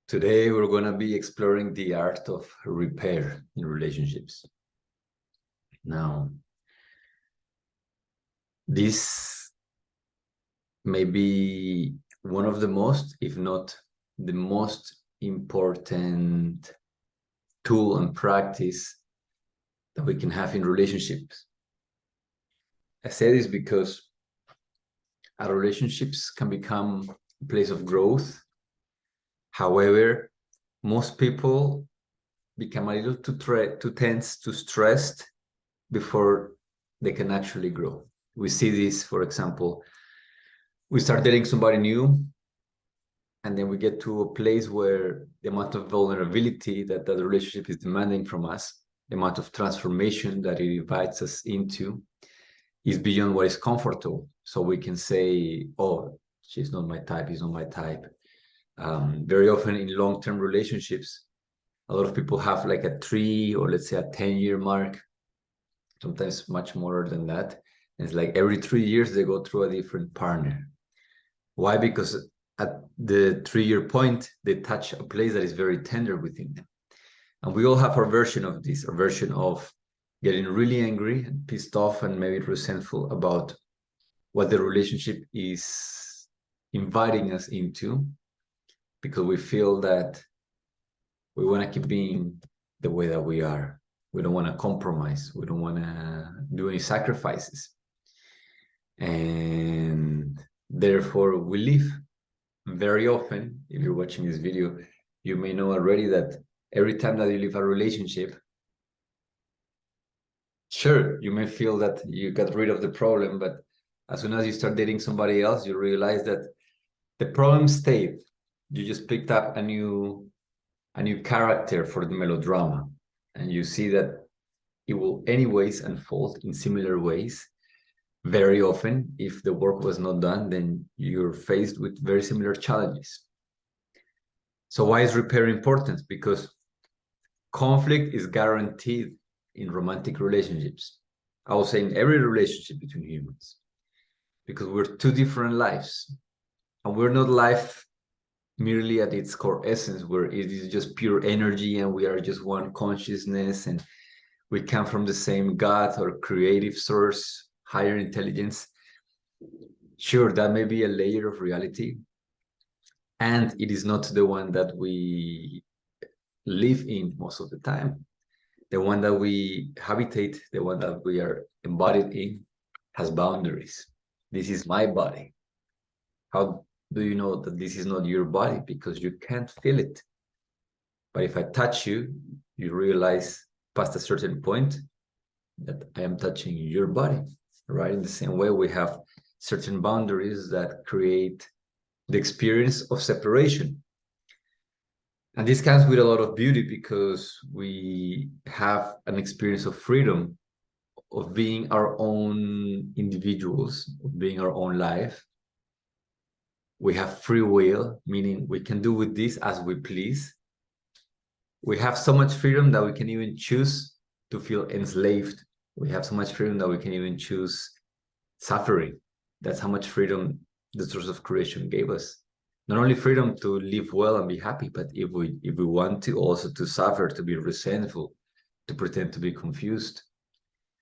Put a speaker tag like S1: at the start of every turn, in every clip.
S1: Today, we're going to be exploring the art of repair in relationships. Now, this may be one of the most, if not the most important tool and practice that we can have in relationships. I say this because our relationships can become a place of growth. However, most people become a little too tense, too stressed before they can actually grow. We see this, for example, we start dating somebody new, and then we get to a place where the amount of vulnerability that the relationship is demanding from us, the amount of transformation that it invites us into, is beyond what is comfortable. So we can say, oh, she's not my type, he's not my type. Very often in long-term relationships, a lot of people have like a 3 or let's say a 10-year mark, sometimes much more than that. And it's like every 3 years they go through a different partner. Why? Because at the 3-year point, they touch a place that is very tender within them. And we all have our version of this, our version of getting really angry and pissed off and maybe resentful about what the relationship is inviting us into, because we feel that we want to keep being the way that we are. We don't want to compromise. We don't want to do any sacrifices. And therefore, we leave. Very often, if you're watching this video, you may know already that every time that you leave a relationship, sure, you may feel that you got rid of the problem, but as soon as you start dating somebody else, you realize that the problem stayed. You just picked up a new character for the melodrama, and you see that it will anyways unfold in similar ways. Very often, if the work was not done, then you're faced with very similar challenges. So why is repair important? Because conflict is guaranteed in romantic relationships. I will say in every relationship between humans, because we're two different lives, and we're not life merely at its core essence, where it is just pure energy and we are just one consciousness and we come from the same God or creative source, higher intelligence. Sure, that may be a layer of reality, and it is not the one that we live in most of the time. The one that we habitate, the one that we are embodied in, has boundaries. This is my body. How do you know that this is not your body? Because you can't feel it. But if I touch you, you realize past a certain point that I am touching your body, right? In the same way, we have certain boundaries that create the experience of separation. And this comes with a lot of beauty, because we have an experience of freedom, of being our own individuals, of being our own life. We have free will, meaning we can do with this as we please. We have so much freedom that we can even choose to feel enslaved. We have so much freedom that we can even choose suffering. That's how much freedom the source of creation gave us. Not only freedom to live well and be happy, but if we want to, also to suffer, to be resentful, to pretend to be confused.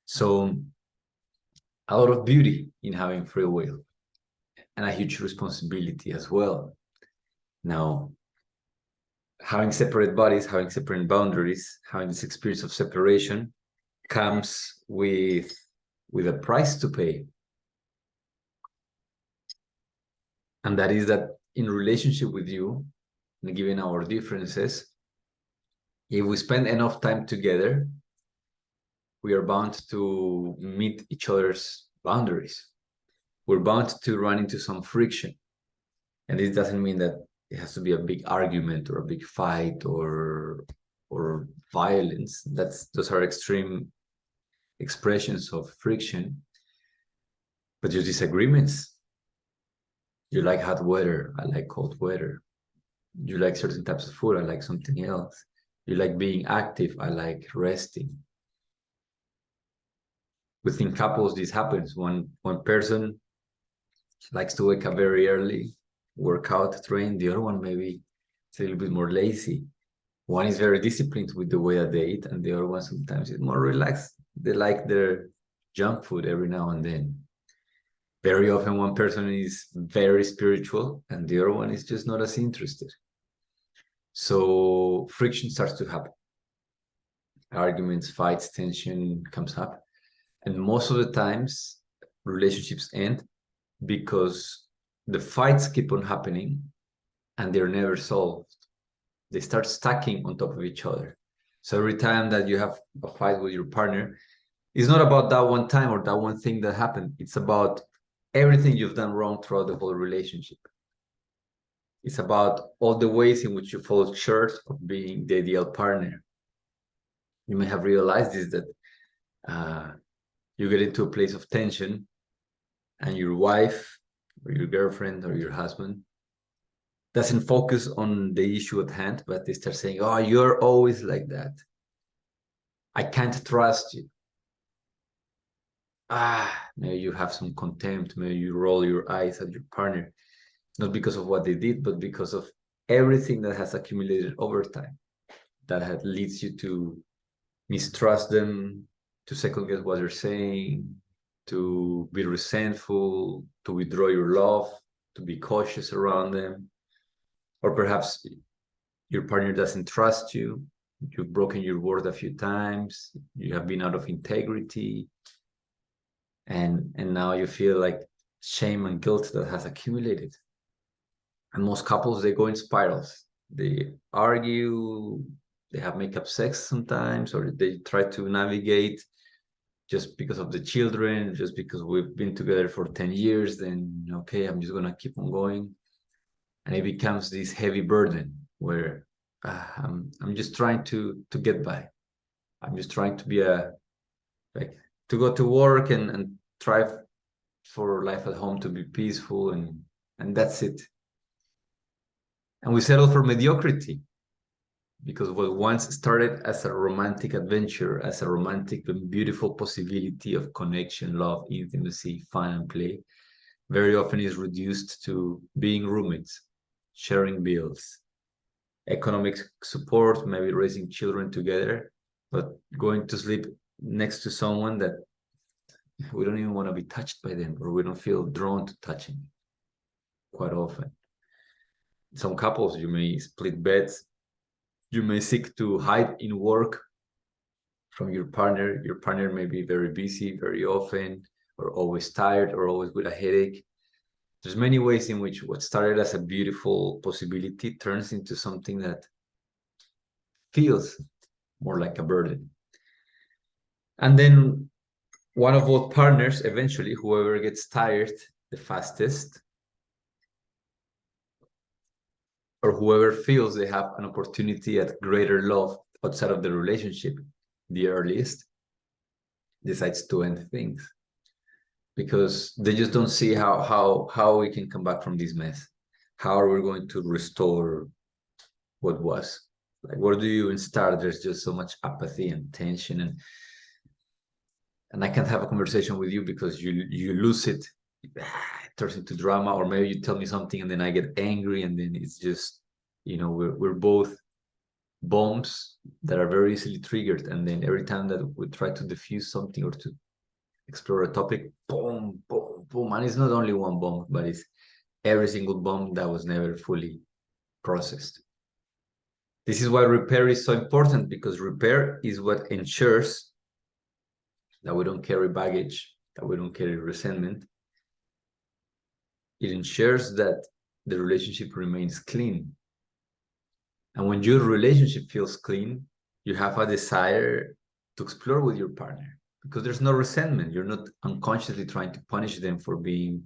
S1: So a lot of beauty in having free will, and a huge responsibility as well. Now, having separate bodies, having separate boundaries, having this experience of separation comes with a price to pay. And that is that in relationship with you, and given our differences, if we spend enough time together, we are bound to meet each other's boundaries. We're bound to run into some friction. And this doesn't mean that it has to be a big argument or a big fight or violence. Those are extreme expressions of friction. But just disagreements. You like hot weather, I like cold weather. You like certain types of food, I like something else. You like being active, I like resting. Within couples, this happens. One person likes to wake up very early, work out, train. The other one maybe It's a little bit more lazy. One is very disciplined with the way that they eat, and the other one sometimes is more relaxed. They like their junk food every now and then. Very often one person is very spiritual and the other one is just not as interested. So friction starts to happen. Arguments, fights, tension comes up. And most of the times relationships end because the fights keep on happening and they're never solved. They start stacking on top of each other. So every time that you have a fight with your partner, it's not about that one time or that one thing that happened. It's about everything you've done wrong throughout the whole relationship. It's about all the ways in which you fall short of being the ideal partner. You may have realized this, that you get into a place of tension and your wife or your girlfriend or your husband doesn't focus on the issue at hand, but they start saying, oh, you're always like that. I can't trust you. Maybe you have some contempt. Maybe you roll your eyes at your partner, not because of what they did, but because of everything that has accumulated over time that leads you to mistrust them, to second guess what they're saying, to be resentful, to withdraw your love, to be cautious around them. Or perhaps your partner doesn't trust you. You've broken your word a few times. You have been out of integrity. And now you feel like shame and guilt that has accumulated. And most couples, they go in spirals. They argue, they have make-up sex sometimes, or they try to navigate just because of the children, just because we've been together for 10 years, then, okay, I'm just going to keep on going. And it becomes this heavy burden where I'm just trying to get by. I'm just trying to be to go to work and try for life at home to be peaceful, and that's it. And we settle for mediocrity because what once started as a romantic adventure, as a romantic and beautiful possibility of connection, love, intimacy, fun, and play, very often is reduced to being roommates, sharing bills, economic support, maybe raising children together, but going to sleep next to someone that we don't even want to be touched by them, or we don't feel drawn to touching quite often. Some couples, you may split beds, you may seek to hide in work from your partner. Your partner may be very busy very often, or always tired, or always with a headache. There's many ways in which what started as a beautiful possibility turns into something that feels more like a burden. And then one of both partners, eventually, whoever gets tired the fastest, or whoever feels they have an opportunity at greater love outside of the relationship the earliest, decides to end things. Because they just don't see how we can come back from this mess. How are we going to restore what was? Like, where do you even start? There's just so much apathy and tension, and I can't have a conversation with you because you lose it. It turns into drama, or maybe you tell me something and then I get angry, and then it's just, we're both bombs that are very easily triggered, and then every time that we try to diffuse something or to explore a topic, boom, boom, boom. And it's not only one bomb, but it's every single bomb that was never fully processed. This is why repair is so important, because repair is what ensures that we don't carry baggage, that we don't carry resentment. It ensures that the relationship remains clean. And when your relationship feels clean, you have a desire to explore with your partner, because there's no resentment. You're not unconsciously trying to punish them for being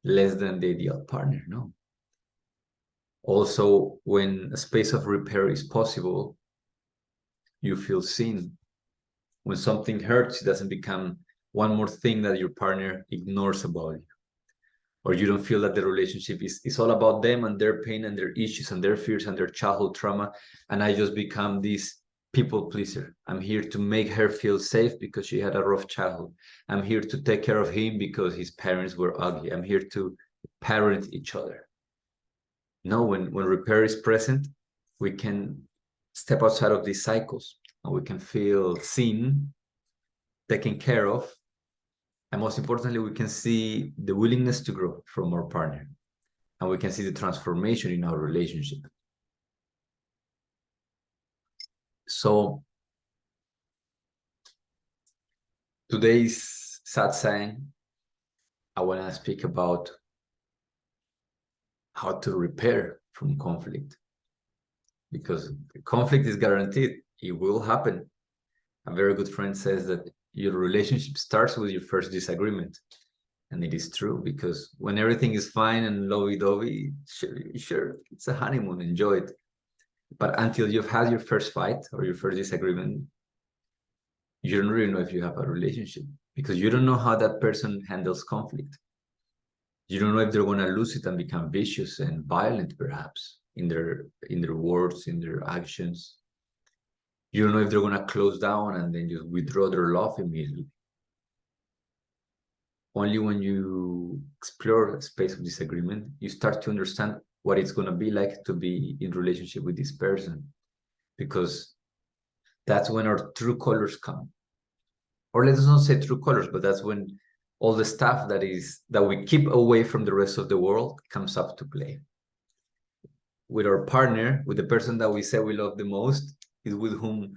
S1: less than the ideal partner. No. Also, when a space of repair is possible, you feel seen. When something hurts, it doesn't become one more thing that your partner ignores about you. Or you don't feel that the relationship is all about them and their pain and their issues and their fears and their childhood trauma, and I just become this people pleaser. I'm here to make her feel safe because she had a rough childhood. I'm here to take care of him because his parents were ugly. I'm here to parent each other. No, when repair is present, we can step outside of these cycles and we can feel seen, taken care of, and most importantly, we can see the willingness to grow from our partner, and we can see the transformation in our relationship. So today's satsang, I want to speak about how to repair from conflict, because conflict is guaranteed. It will happen. A very good friend says that your relationship starts with your first disagreement. And it is true, because when everything is fine and lovey-dovey, sure, it's a honeymoon, enjoy it. But until you've had your first fight or your first disagreement, you don't really know if you have a relationship, because you don't know how that person handles conflict. You don't know if they're going to lose it and become vicious and violent, perhaps, in their words, in their actions. You don't know if they're going to close down and then just withdraw their love immediately. Only when you explore a space of disagreement, you start to understand what it's going to be like to be in relationship with this person, because that's when our true colors come. Or let's not say true colors, but that's when all the stuff that we keep away from the rest of the world comes up to play. With our partner, with the person that we say we love the most, is with whom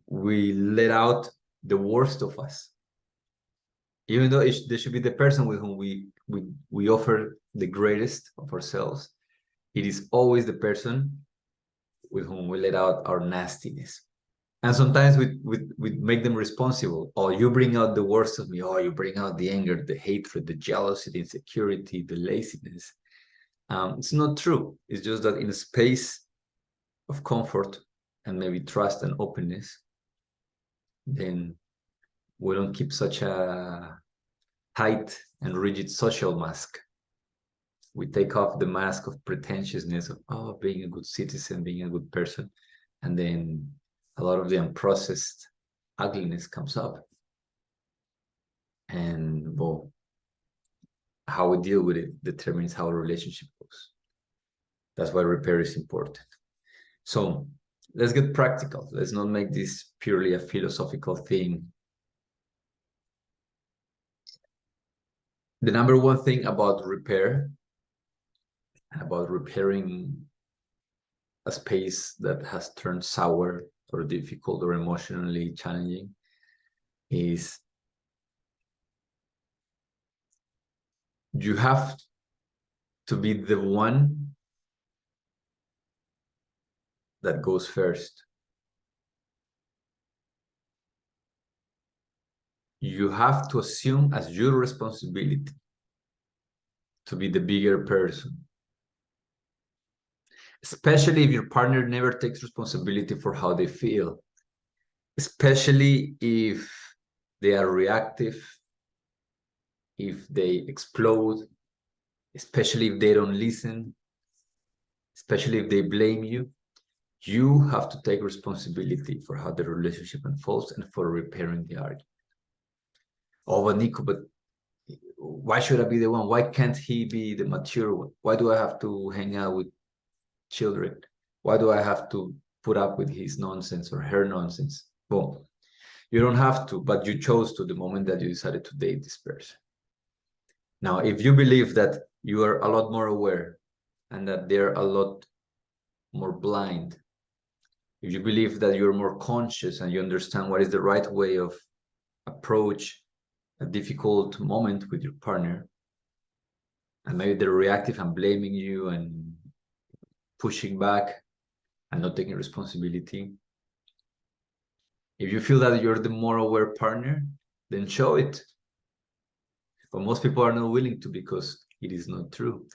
S1: we let out the worst of us. Even though they should be the person with whom we offer the greatest of ourselves, it is always the person with whom we let out our nastiness. And sometimes we make them responsible. Oh, you bring out the worst of me. Oh, you bring out the anger, the hatred, the jealousy, the insecurity, the laziness. It's not true. It's just that in a space of comfort and maybe trust and openness, then we don't keep such a tight and rigid social mask. We take off the mask of pretentiousness of being a good citizen, being a good person, and then a lot of the unprocessed ugliness comes up. And well, how we deal with it determines how a relationship goes. That's why repair is important. So let's get practical. Let's not make this purely a philosophical thing. The number one thing about repair, about repairing a space that has turned sour or difficult or emotionally challenging, is you have to be the one that goes first. You have to assume as your responsibility to be the bigger person, especially if your partner never takes responsibility for how they feel, especially if they are reactive, if they explode, especially if they don't listen, especially if they blame you. You have to take responsibility for how the relationship unfolds and for repairing the argument. Oh, but Nico, but why should I be the one? Why can't he be the mature one? Why do I have to hang out with children? Why do I have to put up with his nonsense or her nonsense? Well, you don't have to, but you chose to the moment that you decided to date this person. Now, if you believe that you are a lot more aware and that they're a lot more blind, if you believe that you're more conscious and you understand what is the right way of approach a difficult moment with your partner, and maybe they're reactive and blaming you and pushing back and not taking responsibility, if you feel that you're the more aware partner, then show it. But most people are not willing to, because it is not true.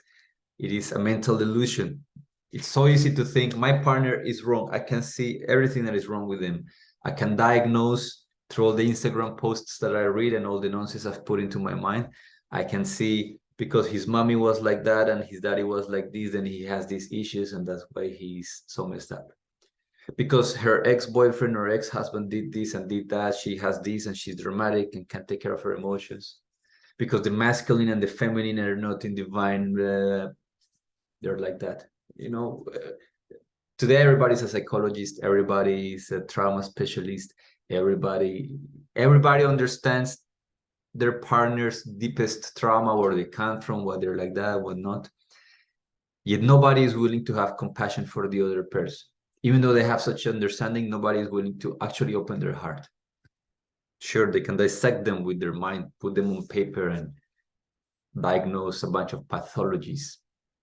S1: It is a mental delusion. It's so easy to think my partner is wrong. I can see everything that is wrong with him. I can diagnose through all the Instagram posts that I read and all the nonsense I've put into my mind. I can see because his mommy was like that and his daddy was like this, and he has these issues, and that's why he's so messed up. Because her ex-boyfriend or ex-husband did this and did that, she has this and she's dramatic and can't take care of her emotions. Because the masculine and the feminine are not in divine, they're like that. You know, today everybody's a psychologist, everybody's a trauma specialist, everybody understands their partner's deepest trauma, where they come from, what they're like that, what not. Yet nobody is willing to have compassion for the other person. Even though they have such understanding, nobody is willing to actually open their heart. Sure, they can dissect them with their mind, put them on paper, and diagnose a bunch of pathologies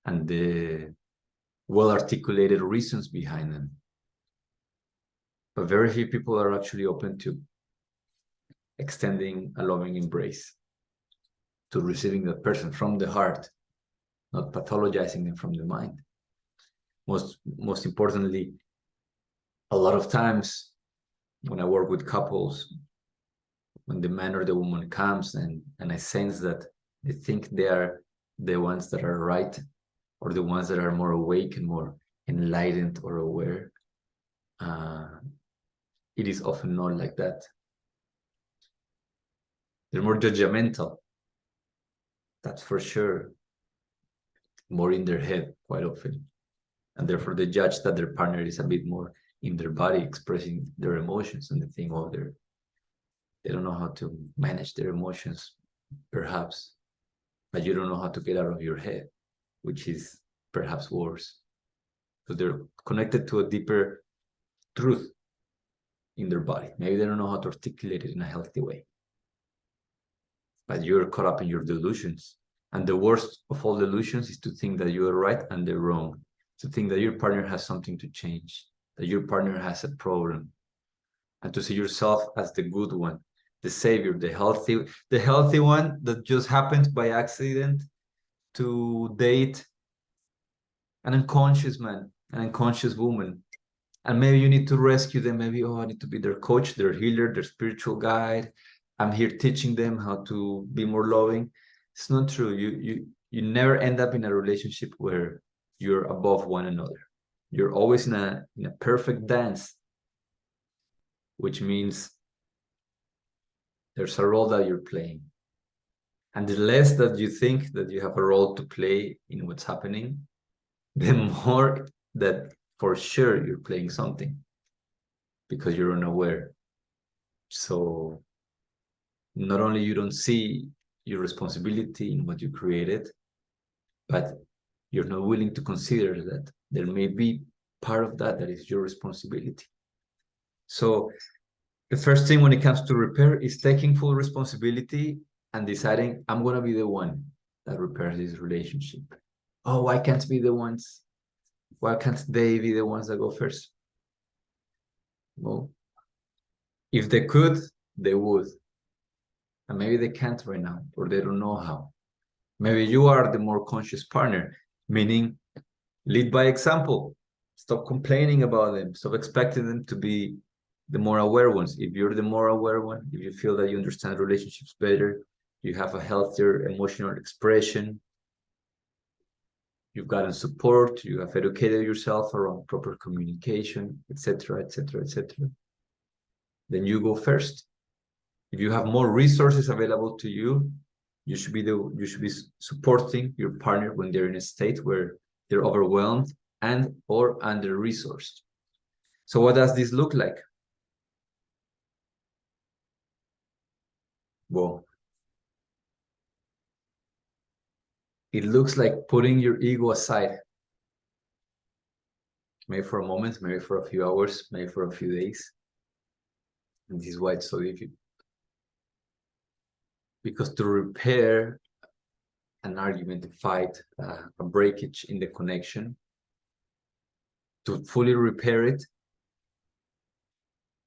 S1: and the well-articulated reasons behind them. But very few people are actually open to extending a loving embrace, to receiving that person from the heart, not pathologizing them from the mind. Most importantly, a lot of times when I work with couples, when the man or the woman comes and I sense that they think they are the ones that are right, or the ones that are more awake and more enlightened or aware, it is often not like that. They're more judgmental, that's for sure, more in their head quite often. And therefore they judge that their partner is a bit more in their body, expressing their emotions, and they think, oh, they don't know how to manage their emotions, perhaps, but you don't know how to get out of your head, which is perhaps worse, because they're connected to a deeper truth in their body. Maybe they don't know how to articulate it in a healthy way, but you're caught up in your delusions. And the worst of all delusions is to think that you are right and they're wrong, to think that your partner has something to change, that your partner has a problem, and to see yourself as the good one, the savior, the healthy one that just happened by accident to date an unconscious man, an unconscious woman. And maybe you need to rescue them. Maybe, oh, I need to be their coach, their healer, their spiritual guide. I'm here teaching them how to be more loving. It's not true. You never end up in a relationship where you're above one another. You're always in a perfect dance, which means there's a role that you're playing. And the less that you think that you have a role to play in what's happening, the more that for sure you're playing something, because you're unaware. So not only you don't see your responsibility in what you created, but you're not willing to consider that there may be part of that is your responsibility. So the first thing when it comes to repair is taking full responsibility and deciding, I'm going to be the one that repairs this relationship. Oh, why can't be the ones? Why can't they be the ones that go first? Well, if they could, they would. And maybe they can't right now, or they don't know how. Maybe you are the more conscious partner, meaning lead by example. Stop complaining about them. Stop expecting them to be the more aware ones. If you're the more aware one, if you feel that you understand relationships better, you have a healthier emotional expression, you've gotten support, you have educated yourself around proper communication, etc., etc., etc., then you go first. If you have more resources available to you, you should be supporting your partner when they're in a state where they're overwhelmed and or under-resourced. So what does this look like? Well, it looks like putting your ego aside, maybe for a moment, maybe for a few hours, maybe for a few days. And this is why it's so difficult. Because to repair an argument, a fight, a breakage in the connection, to fully repair it,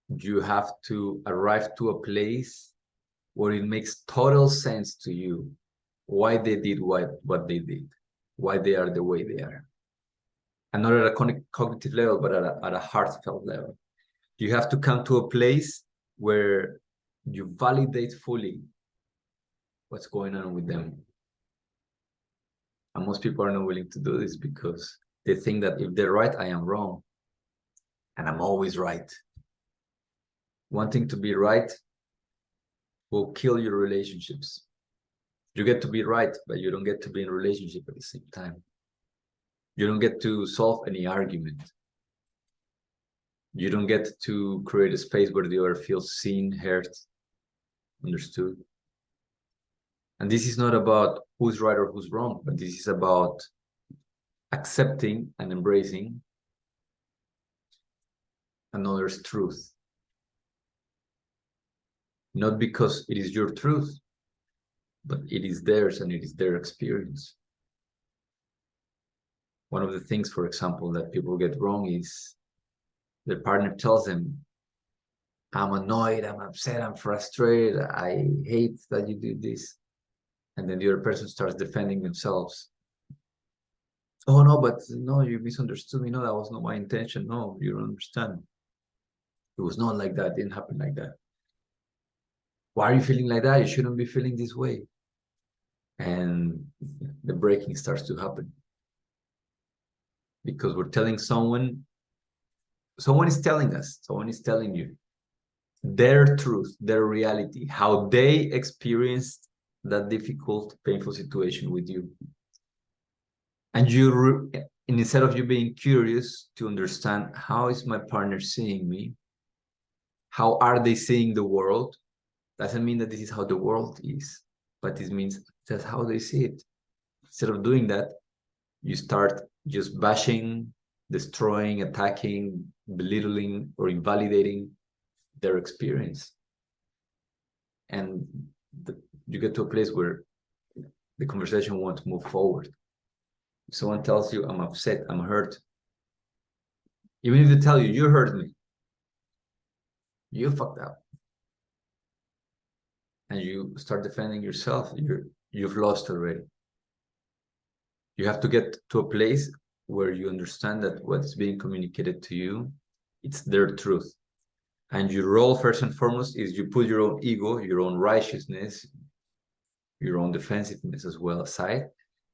S1: you have to arrive to a place where it makes total sense to you why they did what they did, why they are the way they are. And not at a cognitive level, but at a heartfelt level. You have to come to a place where you validate fully what's going on with them. And most people are not willing to do this because they think that if they're right, I am wrong. And I'm always right. Wanting to be right will kill your relationships. You get to be right, but you don't get to be in a relationship at the same time. You don't get to solve any argument. You don't get to create a space where the other feels seen, heard, understood. And this is not about who's right or who's wrong, but this is about accepting and embracing another's truth. Not because it is your truth, but it is theirs and it is their experience. One of the things, for example, that people get wrong is their partner tells them, I'm annoyed, I'm upset, I'm frustrated, I hate that you did this. And then the other person starts defending themselves. Oh, no, but no, you misunderstood me. No, that was not my intention. No, you don't understand. It was not like that. It didn't happen like that. Why are you feeling like that? You shouldn't be feeling this way. And the breaking starts to happen. Because we're telling someone is telling us, someone is telling you their truth, their reality, how they experienced that difficult, painful situation with you. And instead of you being curious to understand, how is my partner seeing me? How are they seeing the world? Doesn't mean that this is how the world is, but it means that's how they see it. Instead of doing that, you start just bashing, destroying, attacking, belittling, or invalidating their experience. And you get to a place where the conversation won't move forward. If someone tells you, I'm upset, I'm hurt, even if they tell you, you hurt me, you fucked up, and you start defending yourself, you've lost already. You have to get to a place where you understand that what's being communicated to you, it's their truth. And your role, first and foremost, is you put your own ego, your own righteousness, your own defensiveness as well aside,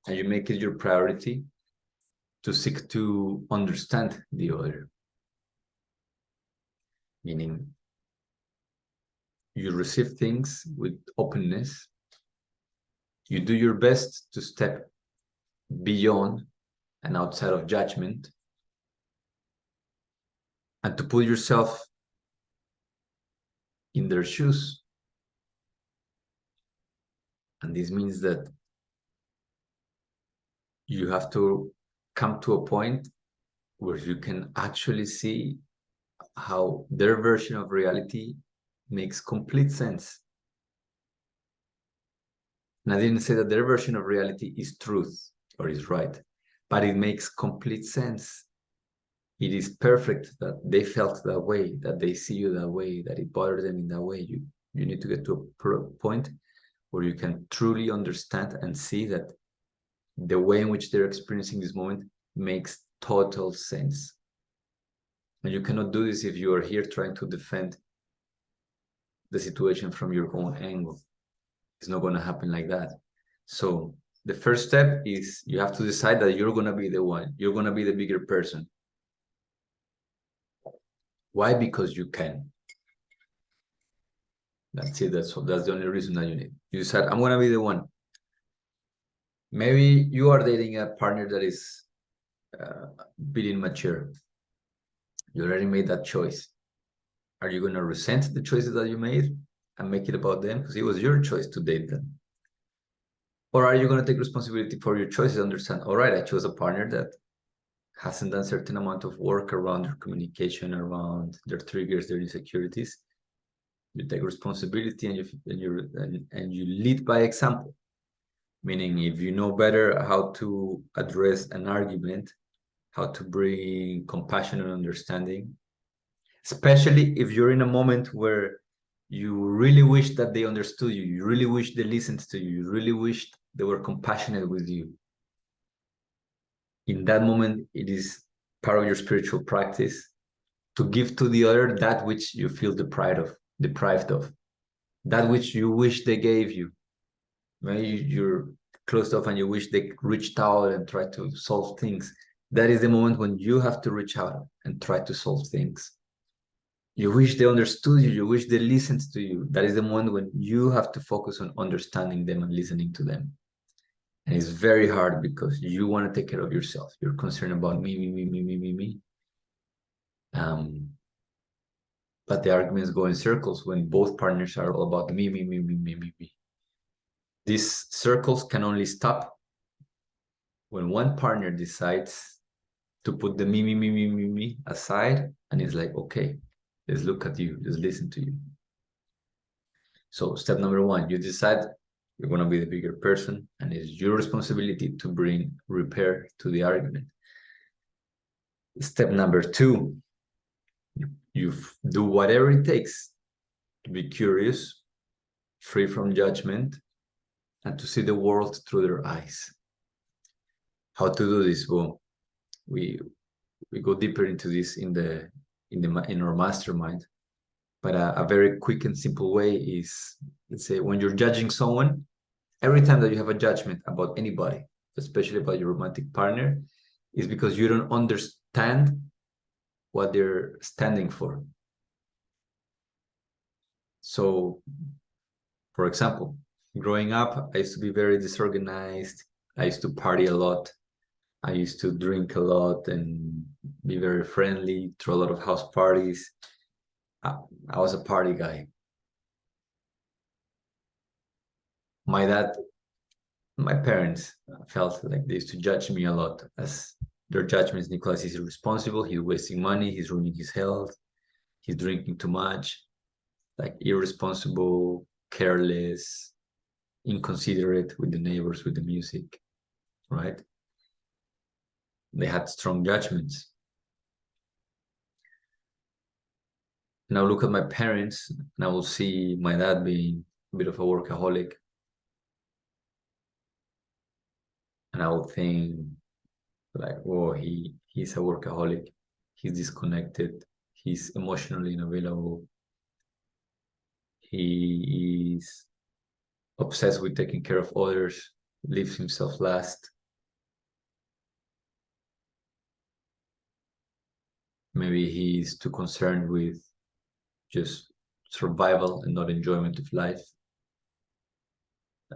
S1: and you make it your priority to seek to understand the other. Meaning, you receive things with openness. You do your best to step beyond and outside of judgment, and to put yourself in their shoes. And this means that you have to come to a point where you can actually see how their version of reality makes complete sense. And I didn't say that their version of reality is truth or is right, but it makes complete sense. It is perfect that they felt that way, that they see you that way, that it bothered them in that way. You need to get to a point where you can truly understand and see that the way in which they're experiencing this moment makes total sense. And you cannot do this if you are here trying to defend the situation from your own angle. It's not going to happen like that. So the first step is you have to decide that you're going to be the one. You're going to be the bigger person. Why? Because you can. That's it. That's the only reason that you need. You decide, I'm going to be the one. Maybe you are dating a partner that is a bit immature. You already made that choice. Are you going to resent the choices that you made and make it about them? Because it was your choice to date them. Or are you going to take responsibility for your choices and understand, all right, I chose a partner that hasn't done a certain amount of work around their communication, around their triggers, their insecurities. You take responsibility and you lead by example. Meaning, if you know better how to address an argument, how to bring compassion and understanding, especially if you're in a moment where you really wish that they understood you, you really wish they listened to you, you really wished they were compassionate with you. In that moment, it is part of your spiritual practice to give to the other that which you feel deprived of, that which you wish they gave you. Maybe you're closed off and you wish they reached out and tried to solve things. That is the moment when you have to reach out and try to solve things. You wish they understood you, you wish they listened to you. That is the moment when you have to focus on understanding them and listening to them. And it's very hard because you want to take care of yourself. You're concerned about me. but the arguments go in circles when both partners are all about me, me, me, me, me, me, me. These circles can only stop when one partner decides to put the me, me, me, me, me, me aside, and it's like, okay, let's look at you, let's listen to you. So step number one, you decide you're going to be the bigger person, and it's your responsibility to bring repair to the argument. Step number two, you do whatever it takes to be curious, free from judgment, and to see the world through their eyes. How to do this? Well, we go deeper into this in our mastermind. But a very quick and simple way is, let's say, when you're judging someone, every time that you have a judgment about anybody, especially about your romantic partner, is because you don't understand what they're standing for. So, for example, growing up, I used to be very disorganized. I used to party a lot. I used to drink a lot and be very friendly, throw a lot of house parties. I was a party guy. My parents felt like they used to judge me a lot, as their judgments: Nicolas is irresponsible, he's wasting money, he's ruining his health, he's drinking too much, like irresponsible, careless, inconsiderate with the neighbors, with the music, right? They had strong judgments. Now look at my parents, and I will see my dad being a bit of a workaholic. And I will think like, oh, he's a workaholic, he's disconnected, he's emotionally unavailable, he is obsessed with taking care of others, leaves himself last. Maybe he's too concerned with just survival and not enjoyment of life.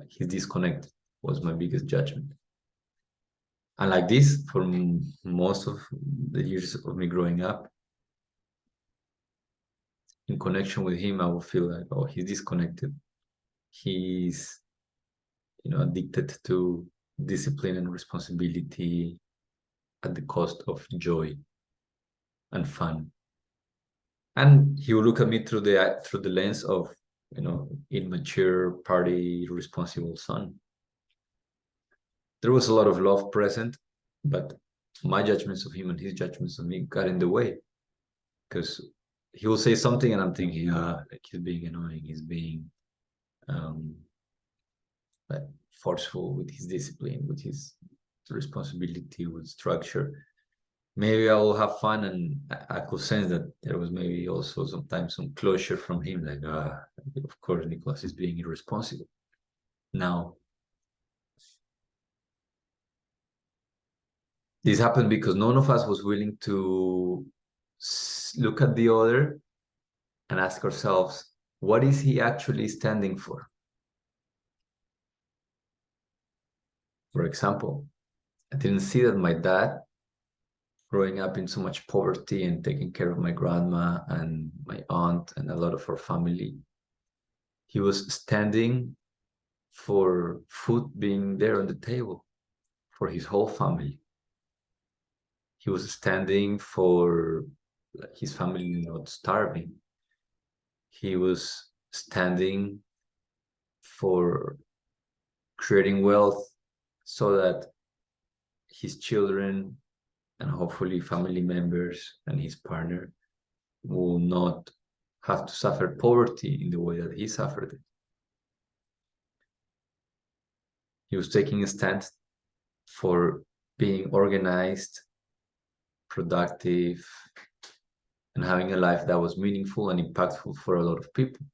S1: He's disconnected was my biggest judgment. And like this, for most of the years of me growing up, in connection with him, I would feel like, oh, he's disconnected. He's, addicted to discipline and responsibility at the cost of joy and fun. And he would look at me through the lens of, immature, party, responsible son. There was a lot of love present, but my judgments of him and his judgments of me got in the way, because he will say something and I'm thinking, like he's being annoying, he's being like forceful with his discipline, with his responsibility, with structure. Maybe I will have fun, and I could sense that there was maybe also sometimes some closure from him, like, of course, Nicolas is being irresponsible. Now, this happened because none of us was willing to look at the other and ask ourselves, what is he actually standing for? For example, I didn't see that my dad, growing up in so much poverty and taking care of my grandma and my aunt and a lot of our family, he was standing for food being there on the table for his whole family. He was standing for his family not starving. He was standing for creating wealth so that his children and hopefully family members and his partner will not have to suffer poverty in the way that he suffered it. He was taking a stand for being organized, productive, and having a life that was meaningful and impactful for a lot of people.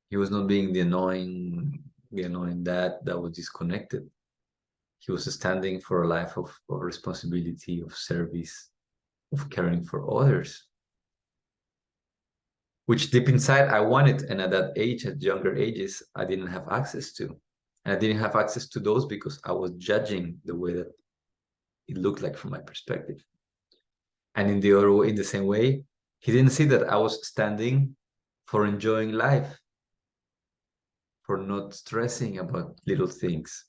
S1: He was not being the annoying dad that was disconnected. He was standing for a life of responsibility, of service, of caring for others, which deep inside I wanted, and at that age, at younger ages, I didn't have access to. And I didn't have access to those because I was judging the way that it looked like from my perspective. And in the other way, in the same way, he didn't see that I was standing for enjoying life, for not stressing about little things.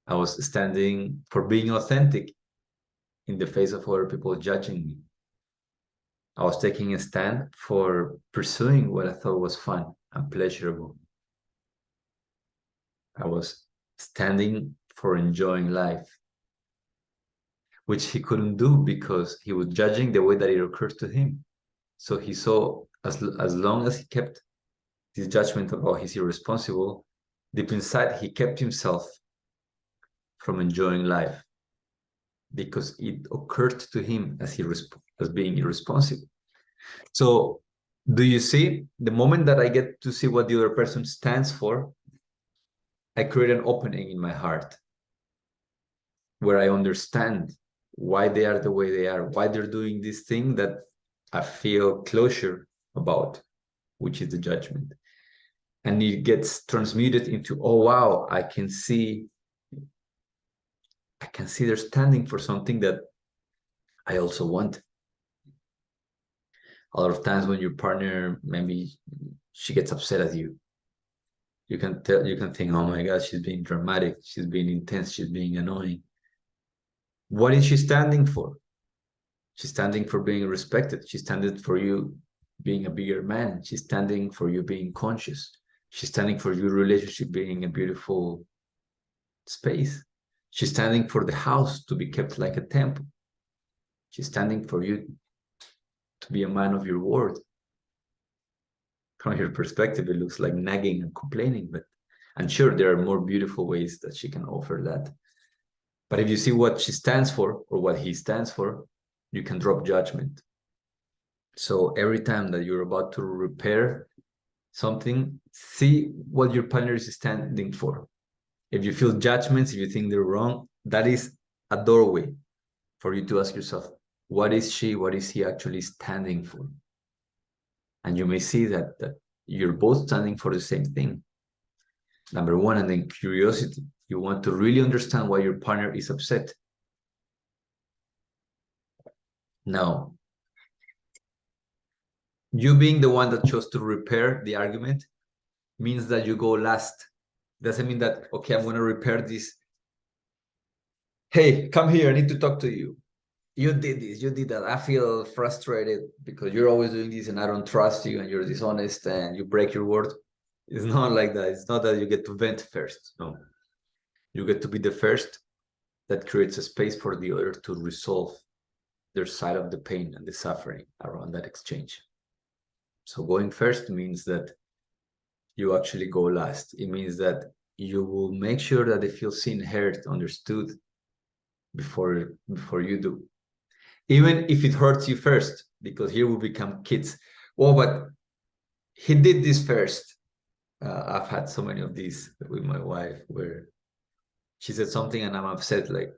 S1: I was standing for being authentic in the face of other people judging me. I was taking a stand for pursuing what I thought was fun and pleasurable. I was standing for enjoying life, which he couldn't do because he was judging the way that it occurred to him. So he saw, as long as he kept this judgment about he's irresponsible, deep inside he kept himself from enjoying life because it occurred to him as being irresponsible. So do you see, the moment that I get to see what the other person stands for, I create an opening in my heart where I understand why they are the way they are, why they're doing this thing that I feel closure about, which is the judgment. And it gets transmuted into, oh wow, I can see they're standing for something that I also want. A lot of times when your partner, maybe she gets upset at you, you can think, oh my God, she's being dramatic, she's being intense, she's being annoying. What is she standing for? She's standing for being respected. She's standing for you being a bigger man. She's standing for you being conscious. She's standing for your relationship being a beautiful space. She's standing for the house to be kept like a temple. She's standing for you to be a man of your word. From your perspective, it looks like nagging and complaining, but I'm sure there are more beautiful ways that she can offer that. But if you see what she stands for or what he stands for, you can drop judgment. So every time that you're about to repair something, see what your partner is standing for. If you feel judgments, if you think they're wrong, that is a doorway for you to ask yourself, what is he actually standing for? And you may see that you're both standing for the same thing. Number one, and then curiosity. You want to really understand why your partner is upset. Now, you being the one that chose to repair the argument means that you go last. Doesn't mean that, okay, I'm going to repair this. Hey, come here, I need to talk to you. You did this, you did that. I feel frustrated because you're always doing this and I don't trust you and you're dishonest and you break your word. It's not like that. It's not that you get to vent first. No. You get to be the first that creates a space for the other to resolve their side of the pain and the suffering around that exchange. So going first means that you actually go last. It means that you will make sure that they feel seen, heard, understood before you do. Even if it hurts you first, because here we become kids. Well, but he did this first. I've had so many of these with my wife where she said something and I'm upset, like,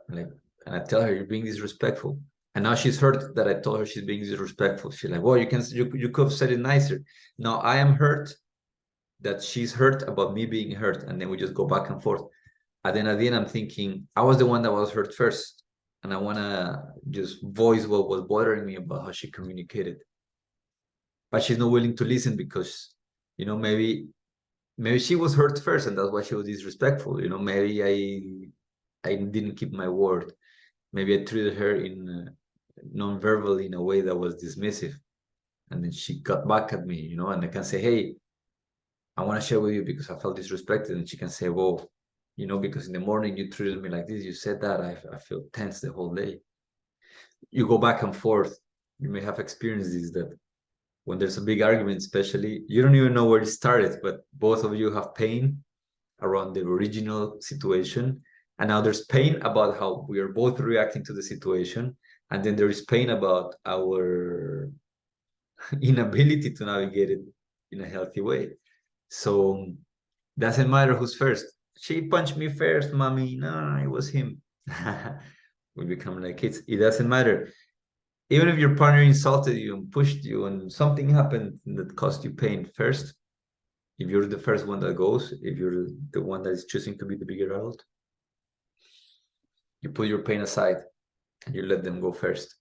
S1: and I tell her, you're being disrespectful. And now she's hurt that I told her she's being disrespectful. She's like, well, you could have said it nicer. Now I am hurt that she's hurt about me being hurt. And then we just go back and forth. And then at the end, I'm thinking, I was the one that was hurt first. And I want to just voice what was bothering me about how she communicated. But she's not willing to listen because, maybe she was hurt first and that's why she was disrespectful. Maybe I didn't keep my word. Maybe I treated her in non-verbal in a way that was dismissive. And then she got back at me, and I can say, hey, I want to share with you because I felt disrespected. And she can say, well, because in the morning you treated me like this, you said that, I feel tense the whole day. You go back and forth. You may have experienced this, that when there's a big argument, especially, you don't even know where it started, but both of you have pain around the original situation. And now there's pain about how we are both reacting to the situation. And then there is pain about our inability to navigate it in a healthy way. So doesn't matter who's first. She punched me first, mommy. No, it was him. We become like kids. It doesn't matter. Even if your partner insulted you and pushed you and something happened that caused you pain first, if you're the first one that goes, if you're the one that is choosing to be the bigger adult, you put your pain aside and you let them go first.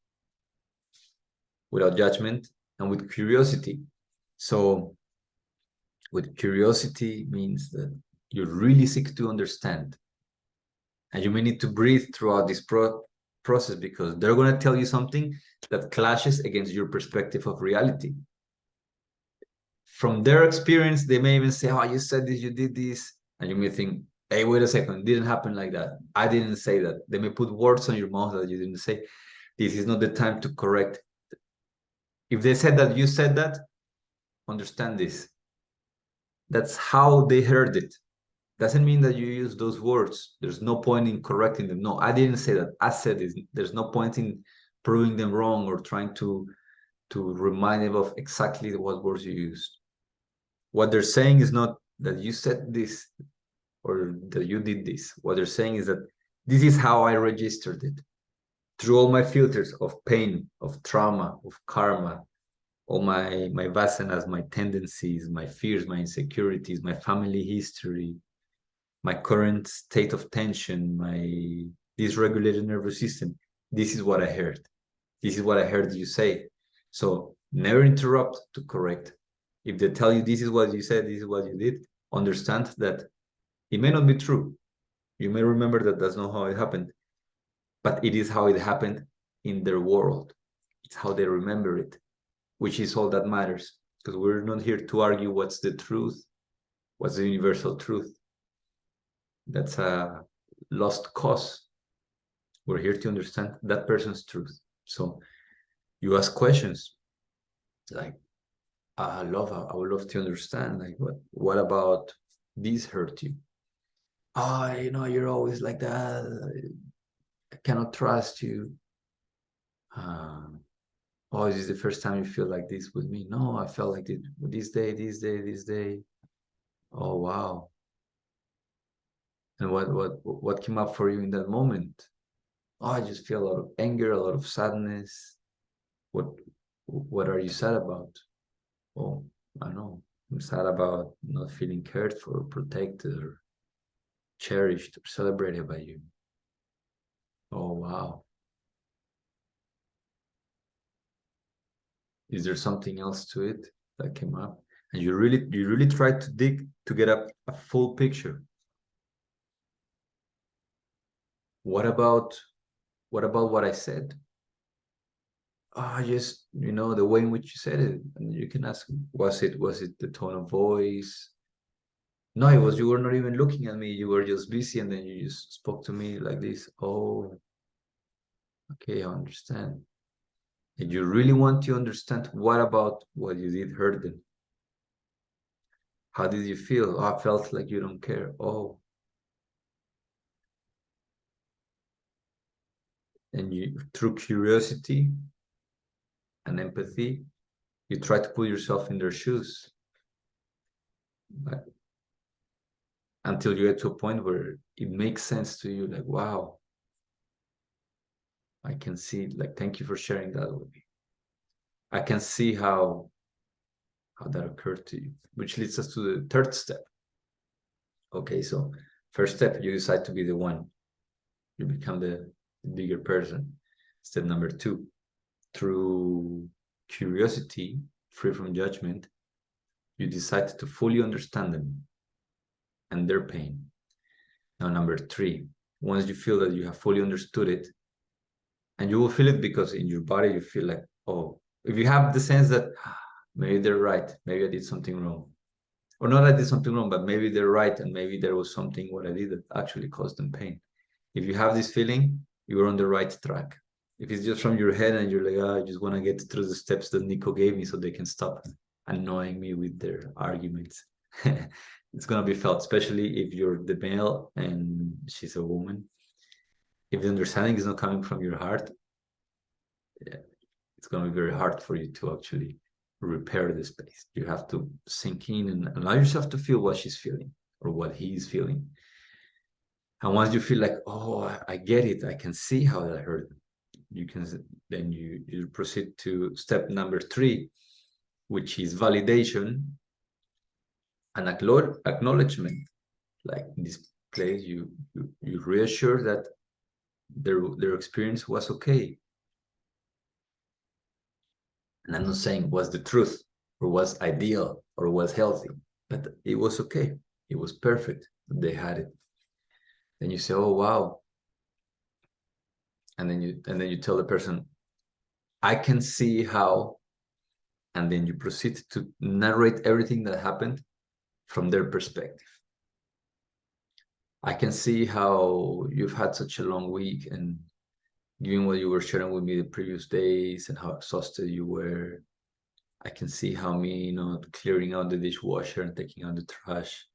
S1: without judgment, and with curiosity. So with curiosity means that you really seek to understand, and you may need to breathe throughout this process, because they're going to tell you something that clashes against your perspective of reality. From their experience, they may even say, oh, you said this, you did this, and you may think, hey, wait a second, it didn't happen like that. I didn't say that. They may put words on your mouth that you didn't say. This is not the time to correct. If they said that you said that, understand this. That's how they heard it. Doesn't mean that you use those words. There's no point in correcting them. No, I didn't say that. I said this. There's no point in proving them wrong or trying to remind them of exactly what words you used. What they're saying is not that you said this or that you did this. What they're saying is that this is how I registered it. Through all my filters of pain, of trauma, of karma, all my vasanas, my tendencies, my fears, my insecurities, my family history, my current state of tension, my dysregulated nervous system. This is what I heard. This is what I heard you say. So never interrupt to correct. If they tell you this is what you said, this is what you did, understand that it may not be true. You may remember that that's not how it happened, but it is how it happened in their world. It's how they remember it, which is all that matters, because we're not here to argue what's the truth, what's the universal truth. That's a lost cause. We're here to understand that person's truth. So you ask questions like, I would love to understand, like, what about this hurt you? Oh, you're always like that. I cannot trust you. Oh, is this the first time you feel like this with me? No, I felt like it this day, this day, this day. Oh, wow. And what came up for you in that moment? Oh, I just feel a lot of anger, a lot of sadness. What are you sad about? Oh, I don't know. I'm sad about not feeling cared for, protected, or cherished, or celebrated by you. Oh, wow. Is there something else to it that came up? And you really tried to dig to get a full picture. What about what I said? Oh, just the way in which you said it. And you can ask, was it the tone of voice? No, it was you were not even looking at me. You were just busy, and then you just spoke to me like this. Oh, okay, I understand. And you really want to understand what about what you did hurt them? How did you feel? Oh, I felt like you don't care. Oh, and you, through curiosity and empathy, you try to put yourself in their shoes, like, until you get to a point where it makes sense to you. Like, wow, I can see. Like, thank you for sharing that with me. I can see how that occurred to you, which leads us to the third step. Okay, so first step, you decide to be the one. You become the bigger person. Step number two, through curiosity, free from judgment, you decide to fully understand them and their pain. Now, number three, once you feel that you have fully understood it, and you will feel it because in your body you feel like, oh, if you have the sense that maybe they're right, maybe I did something wrong, or not I did something wrong, but maybe they're right, and maybe there was something what I did that actually caused them pain. If you have this feeling, you're on the right track. If it's just from your head and you're like, oh, I just want to get through the steps that Nico gave me so they can stop annoying me with their arguments, it's going to be felt, especially if you're the male and she's a woman. If the understanding is not coming from your heart, yeah, it's going to be very hard for you to actually repair the space. You have to sink in and allow yourself to feel what she's feeling or what he's feeling. And once you feel like, oh, I get it, I can see how that hurt, then you proceed to step number three, which is validation and acknowledgement. Like in this place, you reassure that their experience was okay. And I'm not saying was the truth or was ideal or was healthy, but it was okay. It was perfect. They had it. Then you say, oh wow. And then you tell the person, I can see how, and then you proceed to narrate everything that happened from their perspective. I can see how you've had such a long week, and given what you were sharing with me the previous days and how exhausted you were, I can see how me not clearing out the dishwasher and taking out the trash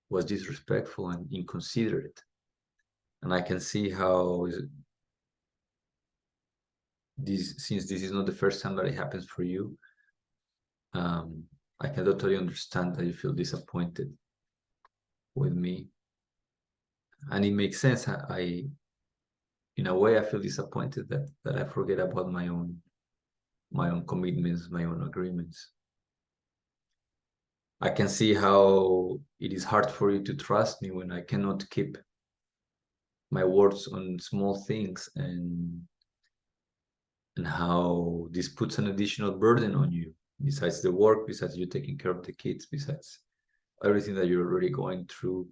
S1: was disrespectful and inconsiderate. And I can see how since this is not the first time that it happens for you, I can totally understand that you feel disappointed with me. And it makes sense. In a way, I feel disappointed that I forget about my own commitments, my own agreements. I can see how it is hard for you to trust me when I cannot keep my words on small things, and how this puts an additional burden on you, besides the work, besides you taking care of the kids, besides everything that you're already going through,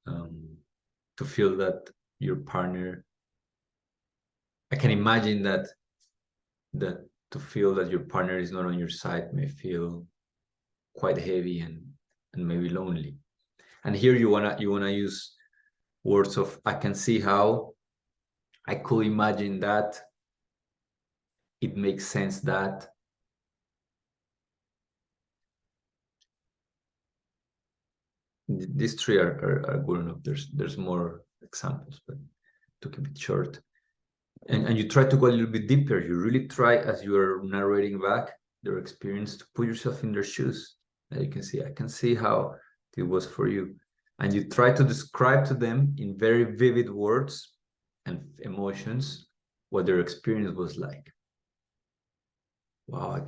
S1: to feel that your partner, I can imagine that to feel that your partner is not on your side may feel quite heavy and maybe lonely. And here you wanna use words of, I can see how, I could imagine that, it makes sense that. These three are good enough. There's more examples, but to keep it short. And you try to go a little bit deeper. You really try, as you are narrating back their experience, to put yourself in their shoes. And you can see, I can see how it was for you. And you try to describe to them in very vivid words and emotions what their experience was like. Wow,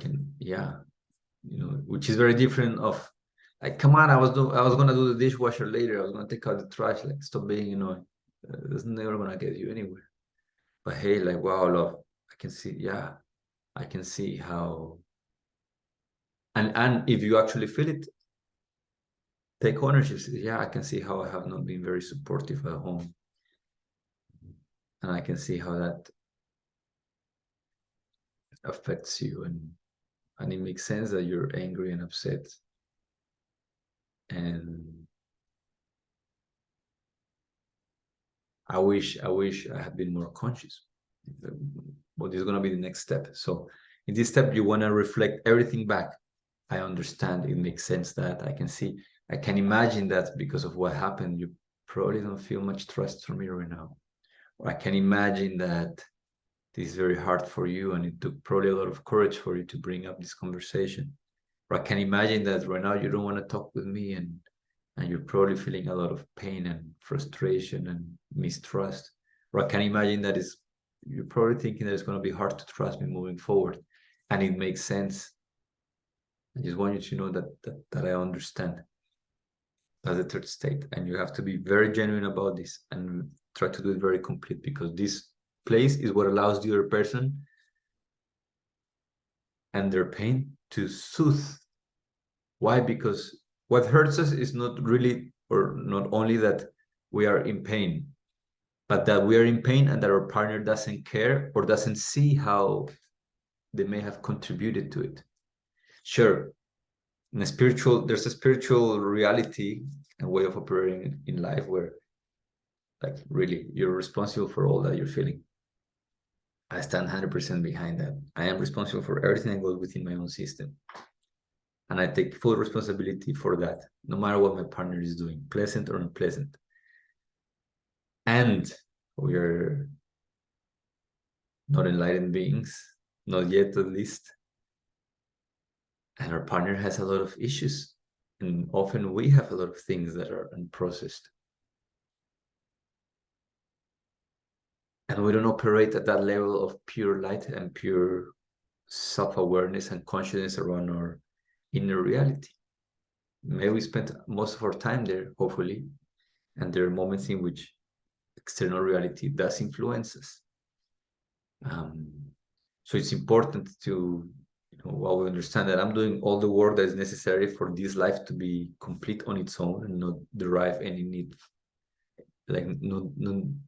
S1: which is very different of, like, come on, I was gonna do the dishwasher later. I was gonna take out the trash. Like, stop being annoying. That's never gonna get you anywhere. But hey, like, wow, love, I can see. Yeah, I can see how. And if you actually feel it, take ownership. Yeah, I can see how I have not been very supportive at home, and I can see how that affects you, and it makes sense that you're angry and upset. And I wish I had been more conscious. What is going to be the next step? So in this step, you want to reflect everything back. I understand. It makes sense that I can see. I can imagine that because of what happened, you probably don't feel much trust from me right now. Or I can imagine that this is very hard for you, and it took probably a lot of courage for you to bring up this conversation. Or I can imagine that right now you don't want to talk with me, and you're probably feeling a lot of pain and frustration and mistrust. Or I can imagine that you're probably thinking that it's going to be hard to trust me moving forward, and it makes sense. I just want you to know that I understand. That's the third state, and you have to be very genuine about this and try to do it very complete, because this place is what allows the other person and their pain to soothe. Why? Because what hurts us is not really, or not only that we are in pain, but that we are in pain and that our partner doesn't care or doesn't see how they may have contributed to it. Sure, there's a spiritual reality and way of operating in life where, like, really, you're responsible for all that you're feeling. I stand 100% behind that. I am responsible for everything that goes within my own system. And I take full responsibility for that, no matter what my partner is doing, pleasant or unpleasant. And we are not enlightened beings, not yet at least. And our partner has a lot of issues. And often we have a lot of things that are unprocessed. And we don't operate at that level of pure light and pure self-awareness and consciousness around our inner reality. Maybe we spend most of our time there, hopefully, and there are moments in which external reality does influence us. So it's important to, while we understand that I'm doing all the work that is necessary for this life to be complete on its own and not derive any need, like no,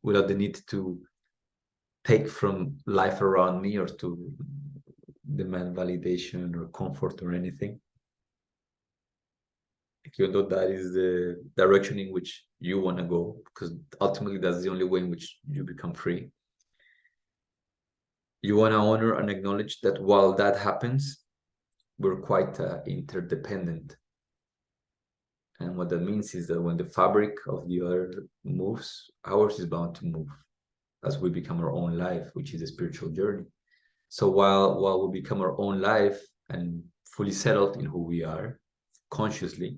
S1: without the need to take from life around me or to demand validation or comfort or anything. Even though that is the direction in which you want to go, because ultimately that's the only way in which you become free. You want to honor and acknowledge that while that happens, we're quite interdependent. And what that means is that when the fabric of the other moves, ours is bound to move as we become our own life, which is a spiritual journey. So while we become our own life and fully settled in who we are consciously,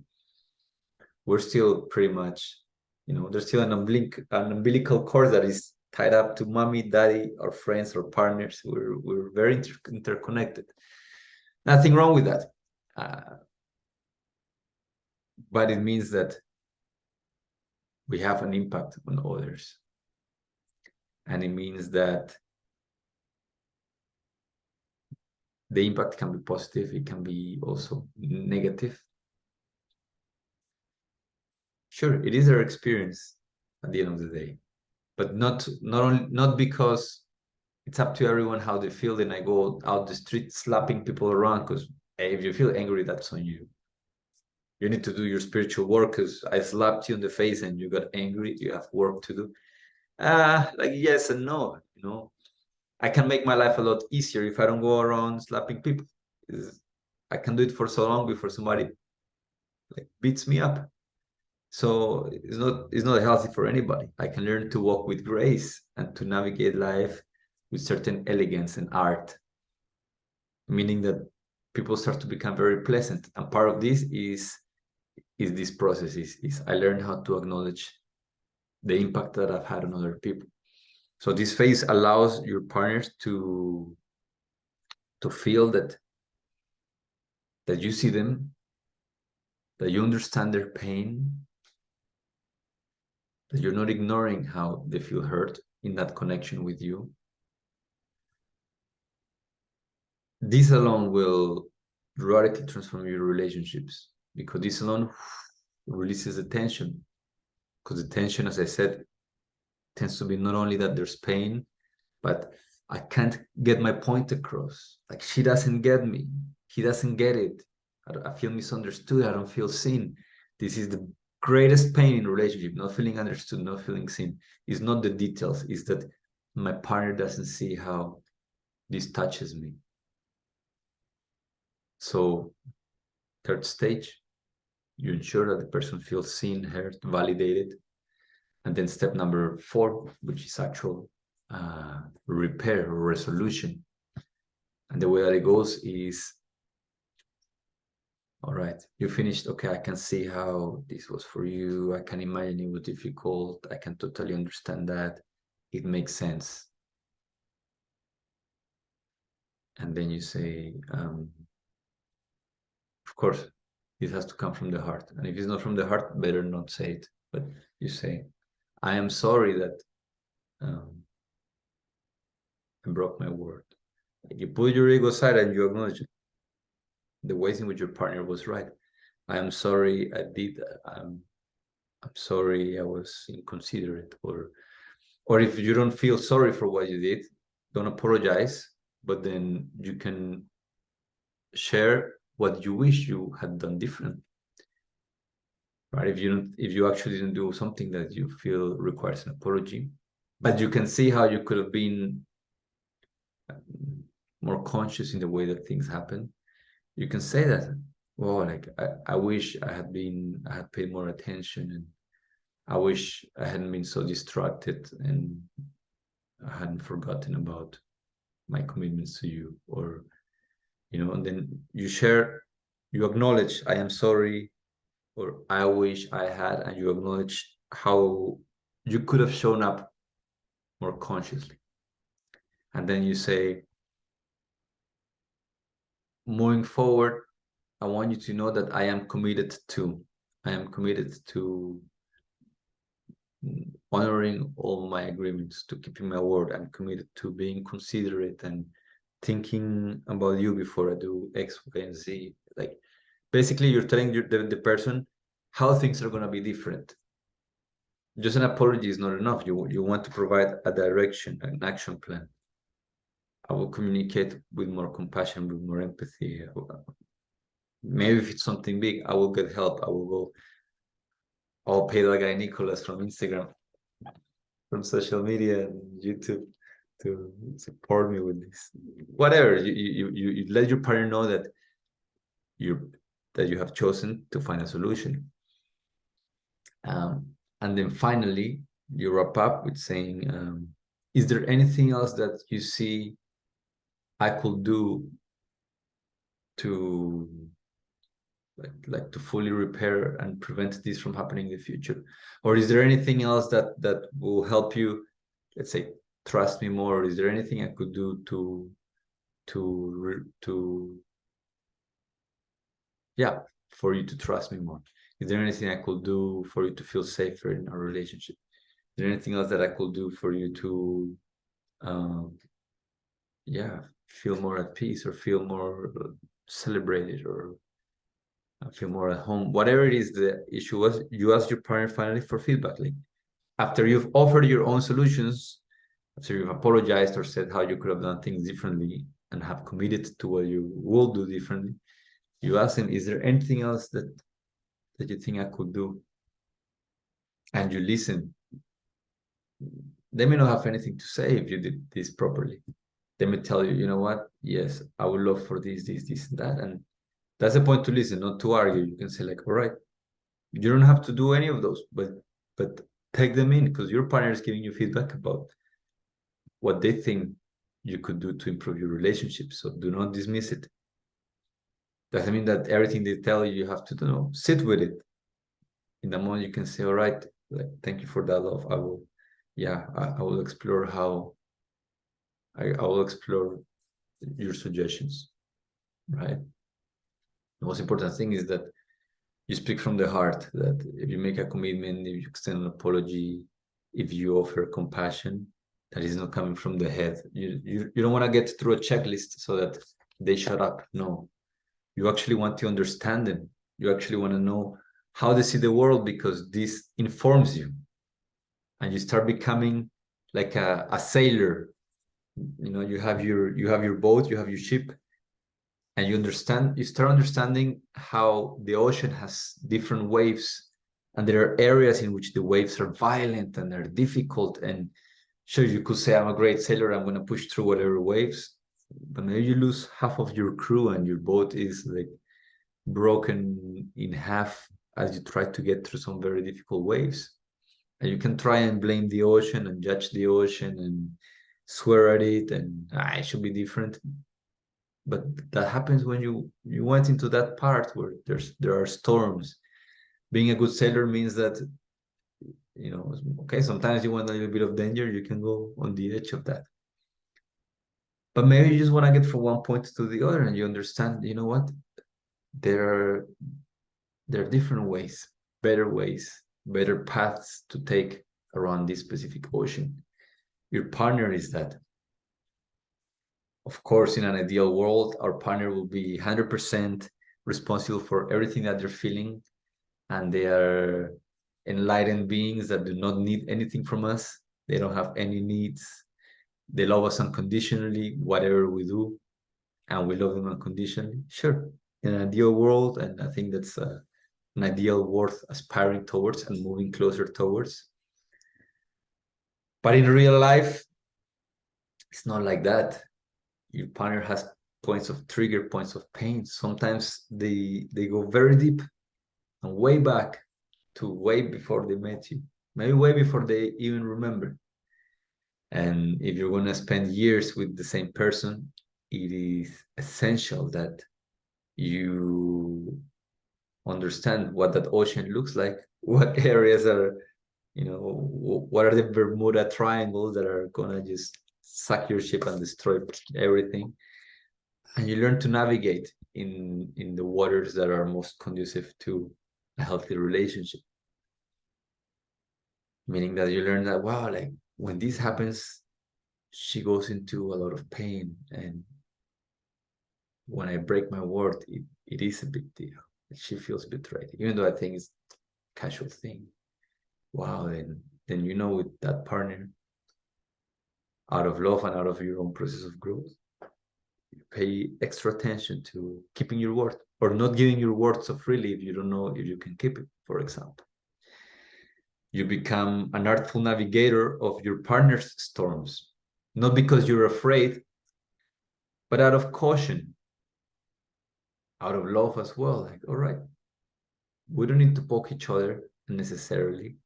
S1: we're still pretty much, there's still an umbilical cord that is tied up to mommy, daddy, our friends, our partners. We're very interconnected. Nothing wrong with that. But it means that we have an impact on others. And it means that the impact can be positive, it can be also negative. Sure, it is their experience at the end of the day, but not because it's up to everyone how they feel. Then I go out the street slapping people around because hey, if you feel angry, that's on you. You need to do your spiritual work because I slapped you in the face and you got angry. You have work to do. Like yes and no. I can make my life a lot easier if I don't go around slapping people. I can do it for so long before somebody like beats me up. So it's not healthy for anybody. I can learn to walk with grace and to navigate life with certain elegance and art, meaning that people start to become very pleasant. And part of this is this process is I learned how to acknowledge the impact that I've had on other people. So this phase allows your partners to feel that you see them, that you understand their pain, that you're not ignoring how they feel hurt in that connection with you. This alone will radically transform your relationships because this alone releases the tension. Because the tension, as I said, tends to be not only that there's pain, but I can't get my point across. Like she doesn't get me. He doesn't get it. I feel misunderstood. I don't feel seen. This is the greatest pain in relationship, not feeling understood, not feeling seen. It's not the details. It's that my partner doesn't see how this touches me. So third stage, you ensure that the person feels seen, heard, validated. And then step number 4, which is actual repair or resolution. And the way that it goes is, all right, you finished. Okay, I can see how this was for you. I can imagine it was difficult. I can totally understand that. It makes sense. And then you say, of course, this has to come from the heart. And if it's not from the heart, better not say it. But you say, I am sorry that I broke my word. Like you put your ego aside and you acknowledge the ways in which your partner was right. I am sorry I did that. I'm sorry I was inconsiderate. Or if you don't feel sorry for what you did, don't apologize, but then you can share what you wish you had done different. Right? If you actually didn't do something that you feel requires an apology, but you can see how you could have been more conscious in the way that things happen. You can say that, well, like I wish I had paid more attention, and I wish I hadn't been so distracted and I hadn't forgotten about my commitments to you. Or and then you acknowledge, I am sorry, or I wish I had, and you acknowledge how you could have shown up more consciously. And then you say, moving forward, I want you to know that I am committed to honoring all my agreements, to keeping my word. I'm committed to being considerate and thinking about you before I do X, Y, and Z. Like basically you're telling the person how things are going to be different. Just an apology is not enough. You want to provide a direction, an action plan. I will communicate with more compassion, with more empathy. Maybe if it's something big, I will get help. I'll pay that guy Nicholas from Instagram, from social media and YouTube to support me with this. Whatever. You let your partner know that you have chosen to find a solution. And then finally, you wrap up with saying, is there anything else that you see I could do to like to fully repair and prevent this from happening in the future? Or is there anything else that will help you, let's say, trust me more? Or is there anything I could do to yeah, for you to trust me more? Is there anything I could do for you to feel safer in our relationship? Is there anything else that I could do for you to yeah, feel more at peace or feel more celebrated or feel more at home? Whatever it is the issue was, you ask your partner finally for feedback. Like after you've offered your own solutions, after you've apologized or said how you could have done things differently and have committed to what you will do differently, you ask them, is there anything else that you think I could do? And you listen. They may not have anything to say if you did this properly. They may tell you, you know what? Yes, I would love for this, and that. And that's the point, to listen, not to argue. You can say like, all right, you don't have to do any of those, but take them in, because your partner is giving you feedback about what they think you could do to improve your relationship. So do not dismiss it. Doesn't mean that everything they tell you, you have to, sit with it. In the moment you can say, all right, like, thank you for that, love. I will explore how I will explore your suggestions, right? The most important thing is that you speak from the heart, that if you make a commitment, if you extend an apology, if you offer compassion, that is not coming from the head. You don't want to get through a checklist so that they shut up. No, you actually want to understand them. You actually want to know how they see the world, because this informs you. And you start becoming like a sailor. You have your boat, you have your ship, and you start understanding how the ocean has different waves, and there are areas in which the waves are violent and they're difficult. And sure, you could say, I'm a great sailor, I'm going to push through whatever waves, but maybe you lose half of your crew and your boat is like broken in half as you try to get through some very difficult waves. And you can try and blame the ocean and judge the ocean and swear at it and it should be different. But that happens when you went into that part where there are storms. Being a good sailor means that, okay, sometimes you want a little bit of danger, you can go on the edge of that. But maybe you just want to get from one point to the other, and you understand, you know what? There are different ways, better paths to take around this specific ocean. Your partner is that. Of course, in an ideal world, our partner will be 100% responsible for everything that they're feeling, and they are enlightened beings that do not need anything from us. They don't have any needs. They love us unconditionally, whatever we do, and we love them unconditionally. Sure, in an ideal world, and I think that's an ideal worth aspiring towards and moving closer towards. But in real life, it's not like that. Your partner has points of trigger, points of pain. Sometimes they go very deep and way back to way before they met you, maybe way before they even remember. And if you're going to spend years with the same person, it is essential that you understand what that ocean looks like, what areas are, what are the Bermuda triangles that are going to just suck your ship and destroy everything. And you learn to navigate in the waters that are most conducive to a healthy relationship. Meaning that you learn that, wow, like when this happens, she goes into a lot of pain, and when I break my word, it is a big deal. She feels betrayed, even though I think it's a casual thing. Wow, then you know, with that partner, out of love and out of your own process of growth, you pay extra attention to keeping your word, or not giving your word so freely if you don't know if you can keep it, for example. You become an artful navigator of your partner's storms, not because you're afraid, but out of caution, out of love as well. Like, all right, we don't need to poke each other unnecessarily,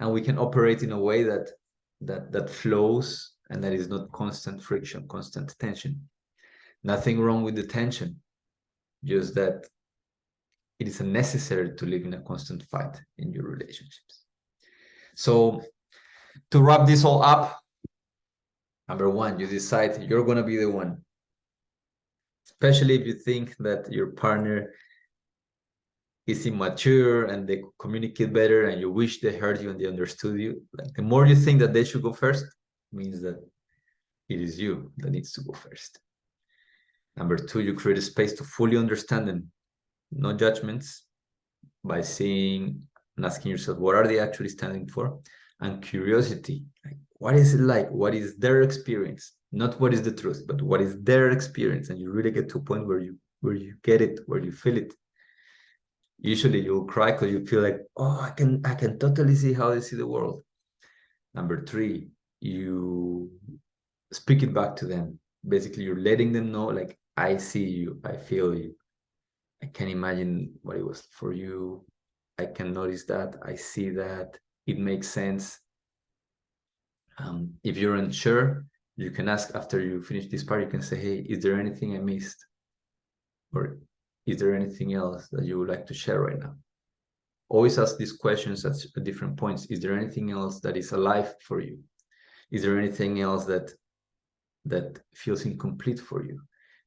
S1: and we can operate in a way that flows and that is not constant friction, constant tension. Nothing wrong with the tension, just that it is unnecessary to live in a constant fight in your relationships. So to wrap this all up, number one, you decide you're going to be the one. Especially if you think that your partner is immature and they communicate better and you wish they heard you and they understood you. Like, the more you think that they should go first, means that it is you that needs to go first. Number two, you create a space to fully understand them. No judgments, by seeing and asking yourself, what are they actually standing for? And curiosity, like, what is it like? What is their experience? Not what is the truth, but what is their experience? And you really get to a point where you get it, where you feel it. Usually you'll cry because you feel like, oh, I can totally see how they see the world. Number three, you speak it back to them. Basically, you're letting them know, like, I see you, I feel you. I can imagine what it was for you. I can notice that. I see that. It makes sense. If you're unsure, you can ask after you finish this part. You can say, hey, is there anything I missed? Or is there anything else that you would like to share right now? Always ask these questions at different points. Is there anything else that is alive for you? Is there anything else that feels incomplete for you?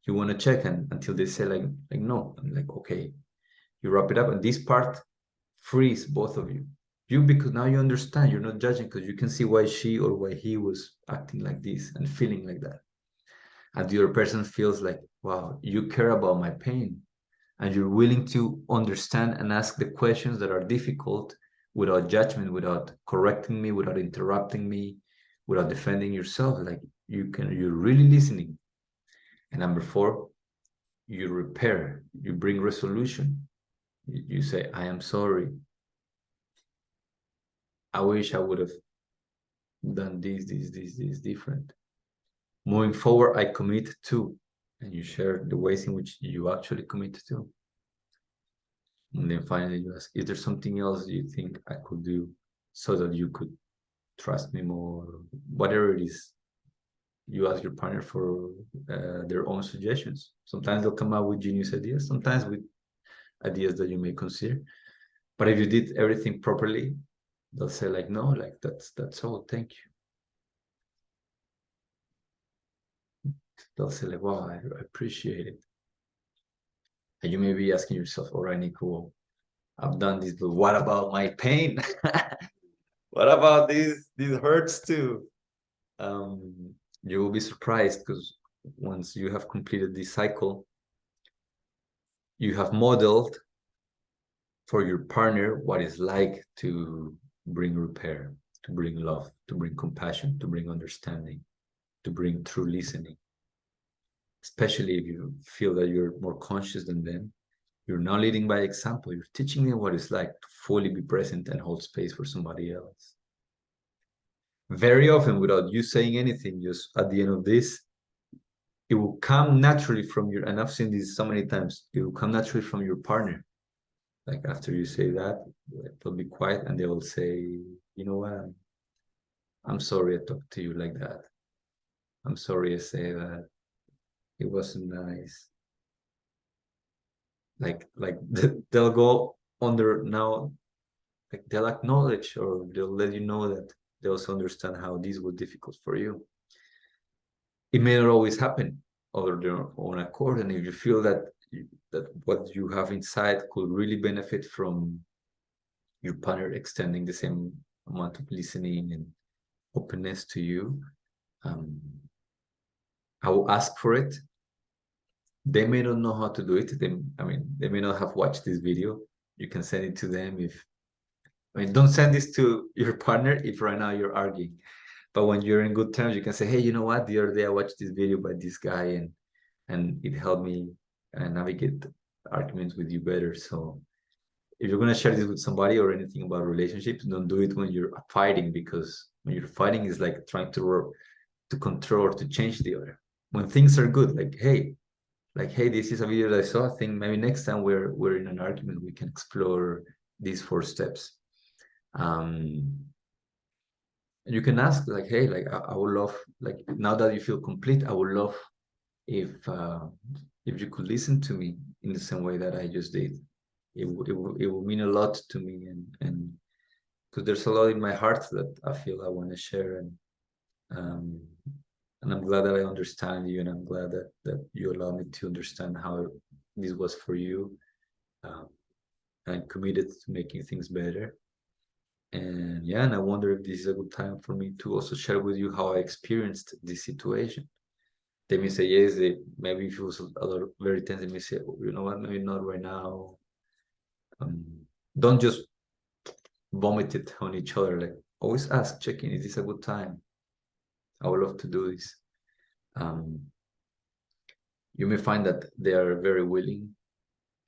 S1: You want to check, and until they say like no, I'm like, okay, you wrap it up, and this part frees both of you. Because now you understand, you're not judging, because you can see why she or why he was acting like this and feeling like that. And the other person feels like, wow, you care about my pain, and you're willing to understand and ask the questions that are difficult without judgment, without correcting me, without interrupting me, without defending yourself. Like, you're really listening. And number four, you repair, you bring resolution. You say, I am sorry. I wish I would have done this different. Moving forward, I commit to, and you share the ways in which you actually commit to. And then finally you ask, is there something else you think I could do so that you could trust me more? Whatever it is, you ask your partner for their own suggestions. Sometimes they'll come out with genius ideas, sometimes with ideas that you may consider. But if you did everything properly, they'll say like, no, like that's all, thank you. They'll say like, wow, I appreciate it. And you may be asking yourself, all right, Nico, I've done this, but what about my pain? What about these hurts too? You will be surprised, because once you have completed this cycle, you have modeled for your partner what it's like to bring repair, to bring love, to bring compassion, to bring understanding, to bring true listening. Especially if you feel that you're more conscious than them, you're now leading by example. You're teaching them what it's like to fully be present and hold space for somebody else. Very often, without you saying anything, just at the end of this, it will come naturally from your, and I've seen this so many times, it will come naturally from your partner. Like, after you say that, they'll be quiet and they will say, you know what, I'm sorry I talked to you like that. I'm sorry I say that. It wasn't nice. Like they'll go under now, like they'll acknowledge, or they'll let you know that they also understand how this was difficult for you. It may not always happen of their own accord, and if you feel that what you have inside could really benefit from your partner extending the same amount of listening and openness to you, I will ask for it. They may not know how to do it. They may not have watched this video. You can send it to them. Don't send this to your partner if right now you're arguing. But when you're in good terms, you can say, hey, you know what? The other day I watched this video by this guy, and it helped me navigate arguments with you better. So if you're going to share this with somebody or anything about relationships, don't do it when you're fighting, because when you're fighting is like trying to control or to change the other. When things are good, hey, this is a video that I saw. I think maybe next time we're in an argument, we can explore these 4 steps. You can ask, like, hey, like, I would love, like, now that you feel complete, I would love if you could listen to me in the same way that I just did. It will mean a lot to me, and because there's a lot in my heart that I feel I want to share, and I'm glad that I understand you, and I'm glad that you allow me to understand how this was for you. I'm committed to making things better. And yeah, and I wonder if this is a good time for me to also share with you how I experienced this situation. They may say yes, maybe if it was a lot very tense, they may say, oh, you know what, maybe not right now. Don't just vomit it on each other. Like, always ask, check in, is this a good time? I would love to do this. You may find that they are very willing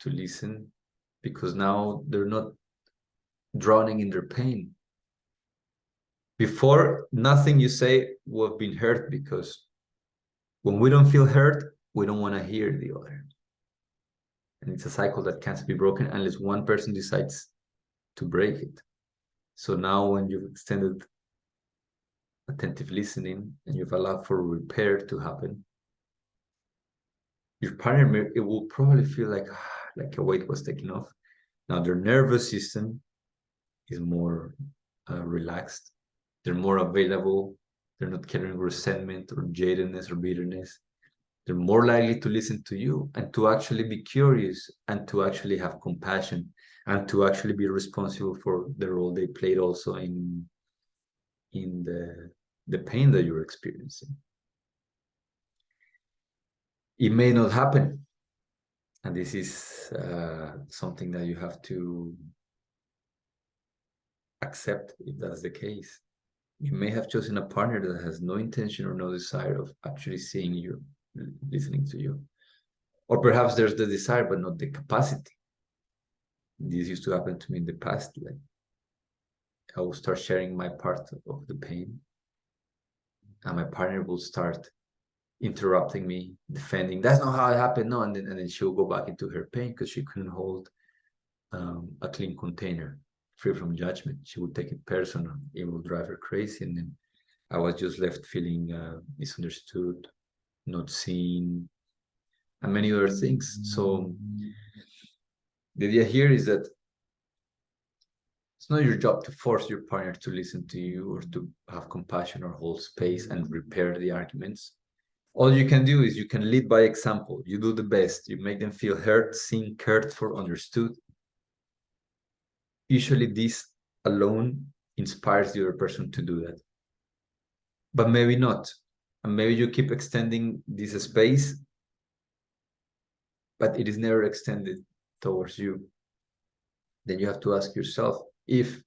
S1: to listen, because now they're not drowning in their pain. Before, nothing you say would have been heard, because when we don't feel heard, we don't want to hear the other. And it's a cycle that can't be broken unless one person decides to break it. So now when you've extended attentive listening and you've allowed for repair to happen, your partner, it will probably feel like a weight was taken off. Now their nervous system is more relaxed. They're more available. They're not carrying resentment or jadedness or bitterness. They're more likely to listen to you and to actually be curious and to actually have compassion and to actually be responsible for the role they played also in the pain that you're experiencing. It may not happen, and this is something that you have to accept if that's the case. You may have chosen a partner that has no intention or no desire of actually seeing you, listening to you. Or perhaps there's the desire, but not the capacity. This used to happen to me in the past. Like, I will start sharing my part of the pain, and my partner will start interrupting me, defending. That's not how it happened. No, and then she'll go back into her pain because she couldn't hold a clean container, free from judgment. She would take it personal. It will drive her crazy, and then I was just left feeling misunderstood, not seen, and many other things. So the idea here is that it's not your job to force your partner to listen to you or to have compassion or hold space and repair the arguments. All you can do is you can lead by example. You do the best. You make them feel heard, seen, cared for, understood. Usually this alone inspires the other person to do that. But maybe not. And maybe you keep extending this space, but it is never extended towards you. Then you have to ask yourself if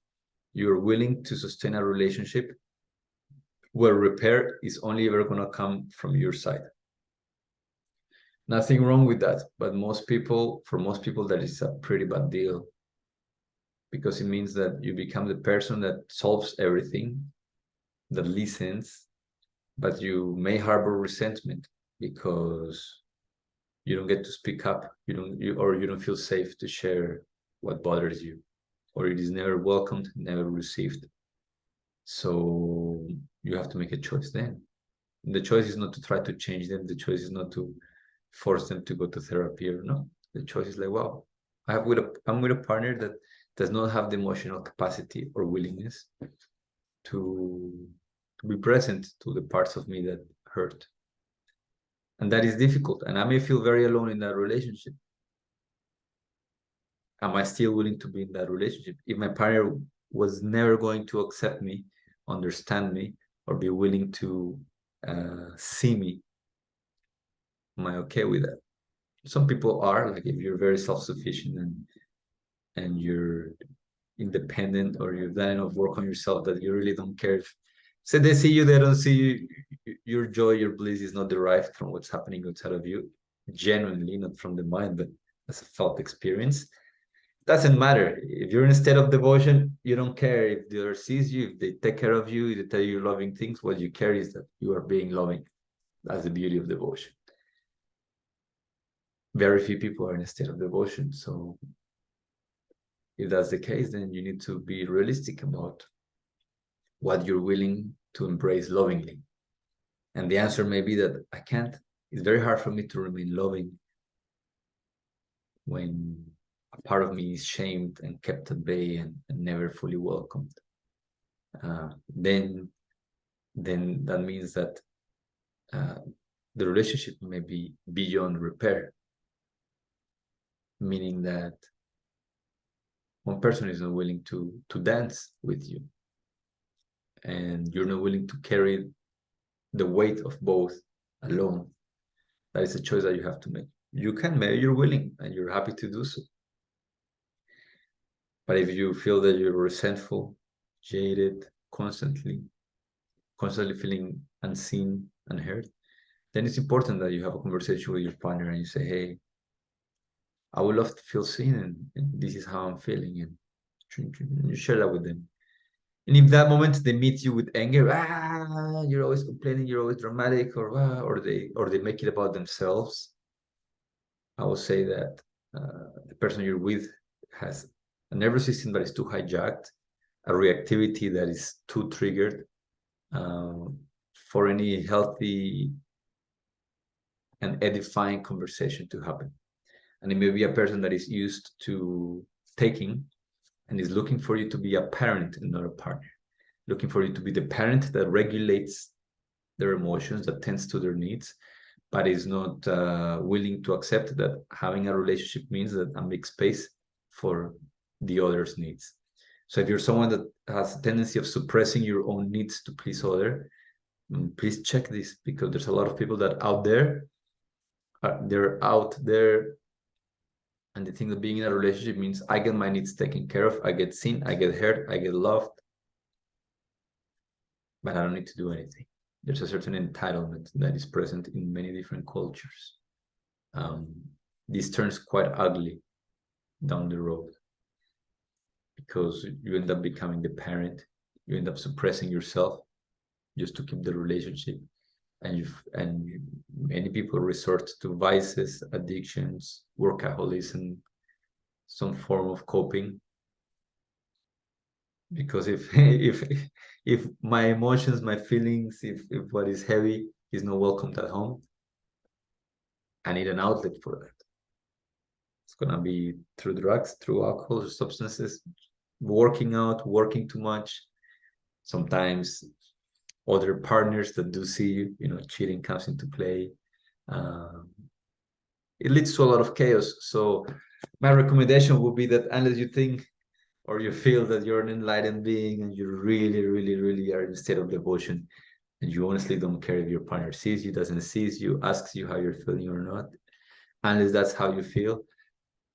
S1: you're willing to sustain a relationship where repair is only ever going to come from your side. Nothing wrong with that, but for most people, that is a pretty bad deal, because it means that you become the person that solves everything, that listens, but you may harbor resentment because you don't get to speak up, you don't feel safe to share what bothers you, or it is never welcomed, never received. So you have to make a choice then. The choice is not to try to change them. The choice is not to force them to go to therapy or no. The choice is like, wow, I'm with a partner that does not have the emotional capacity or willingness to be present to the parts of me that hurt. And that is difficult. And I may feel very alone in that relationship. Am I still willing to be in that relationship? If my partner was never going to accept me, understand me, or be willing to see me, am I okay with that? some people are, like if you're very self-sufficient and you're independent, or you've done enough work on yourself that you really don't care if, say, they see you, they don't see you, your joy, your bliss is not derived from what's happening outside of you, genuinely, not from the mind, but as a felt experience. Doesn't matter if you're in a state of devotion. You don't care if the other sees you, if they take care of you, if they tell you loving things. What you care is that you are being loving. That's the beauty of devotion. Very few people are in a state of devotion. So if that's the case, then you need to be realistic about what you're willing to embrace lovingly. And the answer may be that I can't. It's very hard for me to remain loving when a part of me is shamed and kept at bay and never fully welcomed. Then that means that the relationship may be beyond repair, meaning that one person is not willing to dance with you, and you're not willing to carry the weight of both alone. That is a choice that you have to make. You can, maybe you're willing and you're happy to do so. But if you feel that you're resentful, jaded, constantly feeling unseen, unheard, then it's important that you have a conversation with your partner and you say, hey, I would love to feel seen, and this is how I'm feeling, and you share that with them. And if that moment they meet you with anger, you're always complaining, you're always dramatic, or they make it about themselves, I will say that the person you're with has a nervous system that is too hijacked, a reactivity that is too triggered for any healthy and edifying conversation to happen. And it may be a person that is used to taking and is looking for you to be a parent and not a partner, looking for you to be the parent that regulates their emotions, that tends to their needs, but is not willing to accept that having a relationship means that I make space for the other's needs. So if you're someone that has a tendency of suppressing your own needs to please other, please check this, because there's a lot of people that they're out there, and they think that being in a relationship means I get my needs taken care of, I get seen, I get heard, I get loved, but I don't need to do anything. There's a certain entitlement that is present in many different cultures. This turns quite ugly down the road, because you end up becoming the parent, you end up suppressing yourself just to keep the relationship, and many people resort to vices, addictions, workaholism, some form of coping. Because if my emotions, my feelings, if what is heavy is not welcomed at home, I need an outlet for that. It's gonna be through drugs, through alcohol or substances, working out, working too much, sometimes other partners that do see you, cheating comes into play. It leads to a lot of chaos. So my recommendation would be that unless you think or you feel that you're an enlightened being and you really, really, really are in a state of devotion, and you honestly don't care if your partner sees you, doesn't see you, asks you how you're feeling or not, unless that's how you feel,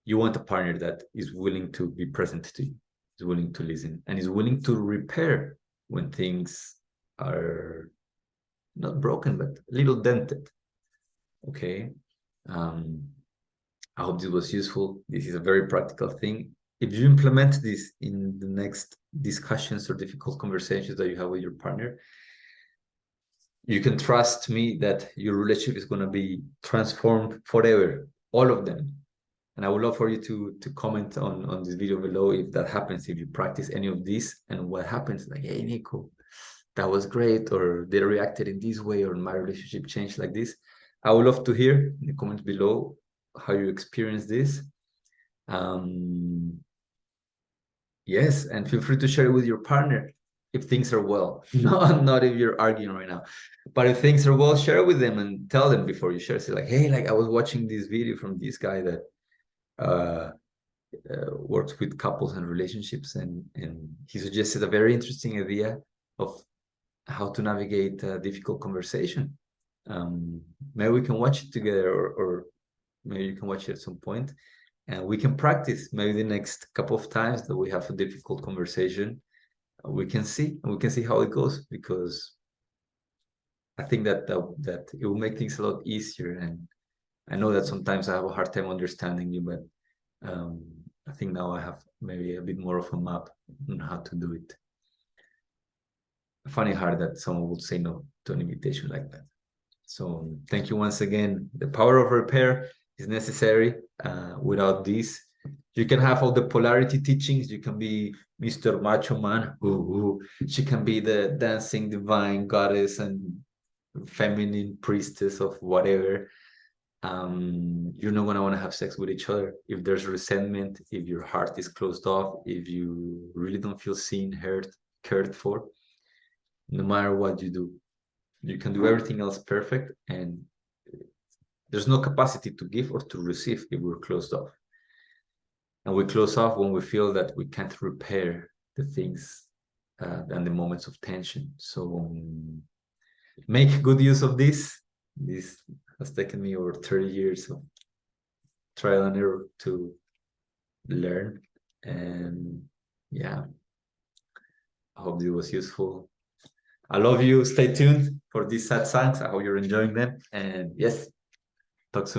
S1: you want a partner that is willing to be present to you, is willing to listen, and is willing to repair when things are not broken, but a little dented. Okay. I hope this was useful. This is a very practical thing. If you implement this in the next discussions or difficult conversations that you have with your partner, you can trust me that your relationship is going to be transformed forever, all of them. And I would love for you to comment on this video below if that happens, if you practice any of these and what happens. Like, hey, Nico, that was great, or they reacted in this way, or my relationship changed like this. I would love to hear in the comments below how you experience this. Yes, and feel free to share it with your partner if things are well. Not if you're arguing right now, but if things are well, share it with them and tell them before you share. Say like, hey, like I was watching this video from this guy that works with couples and relationships, and he suggested a very interesting idea of how to navigate a difficult conversation. Maybe we can watch it together, or maybe you can watch it at some point, and we can practice. Maybe the next couple of times that we have a difficult conversation, we can see how it goes, because I think that it will make things a lot easier. And I know that sometimes I have a hard time understanding you, but I think now I have maybe a bit more of a map on how to do it. I find it hard that someone would say no to an invitation like that. So thank you once again. The power of repair is necessary. Without this, you can have all the polarity teachings. You can be Mr. Macho Man. She can be the dancing divine goddess and feminine priestess of whatever. You're not gonna want to have sex with each other if there's resentment, if your heart is closed off, if you really don't feel seen, heard, cared for. No matter what you do, you can do everything else perfect, and there's no capacity to give or to receive if we're closed off. And we close off when we feel that we can't repair the things and the moments of tension. So make good use of this. This has taken me over 30 years of trial and error to learn. And yeah, I hope it was useful. I love you. Stay tuned for these sad songs. I hope you're enjoying them. And yes, talk soon.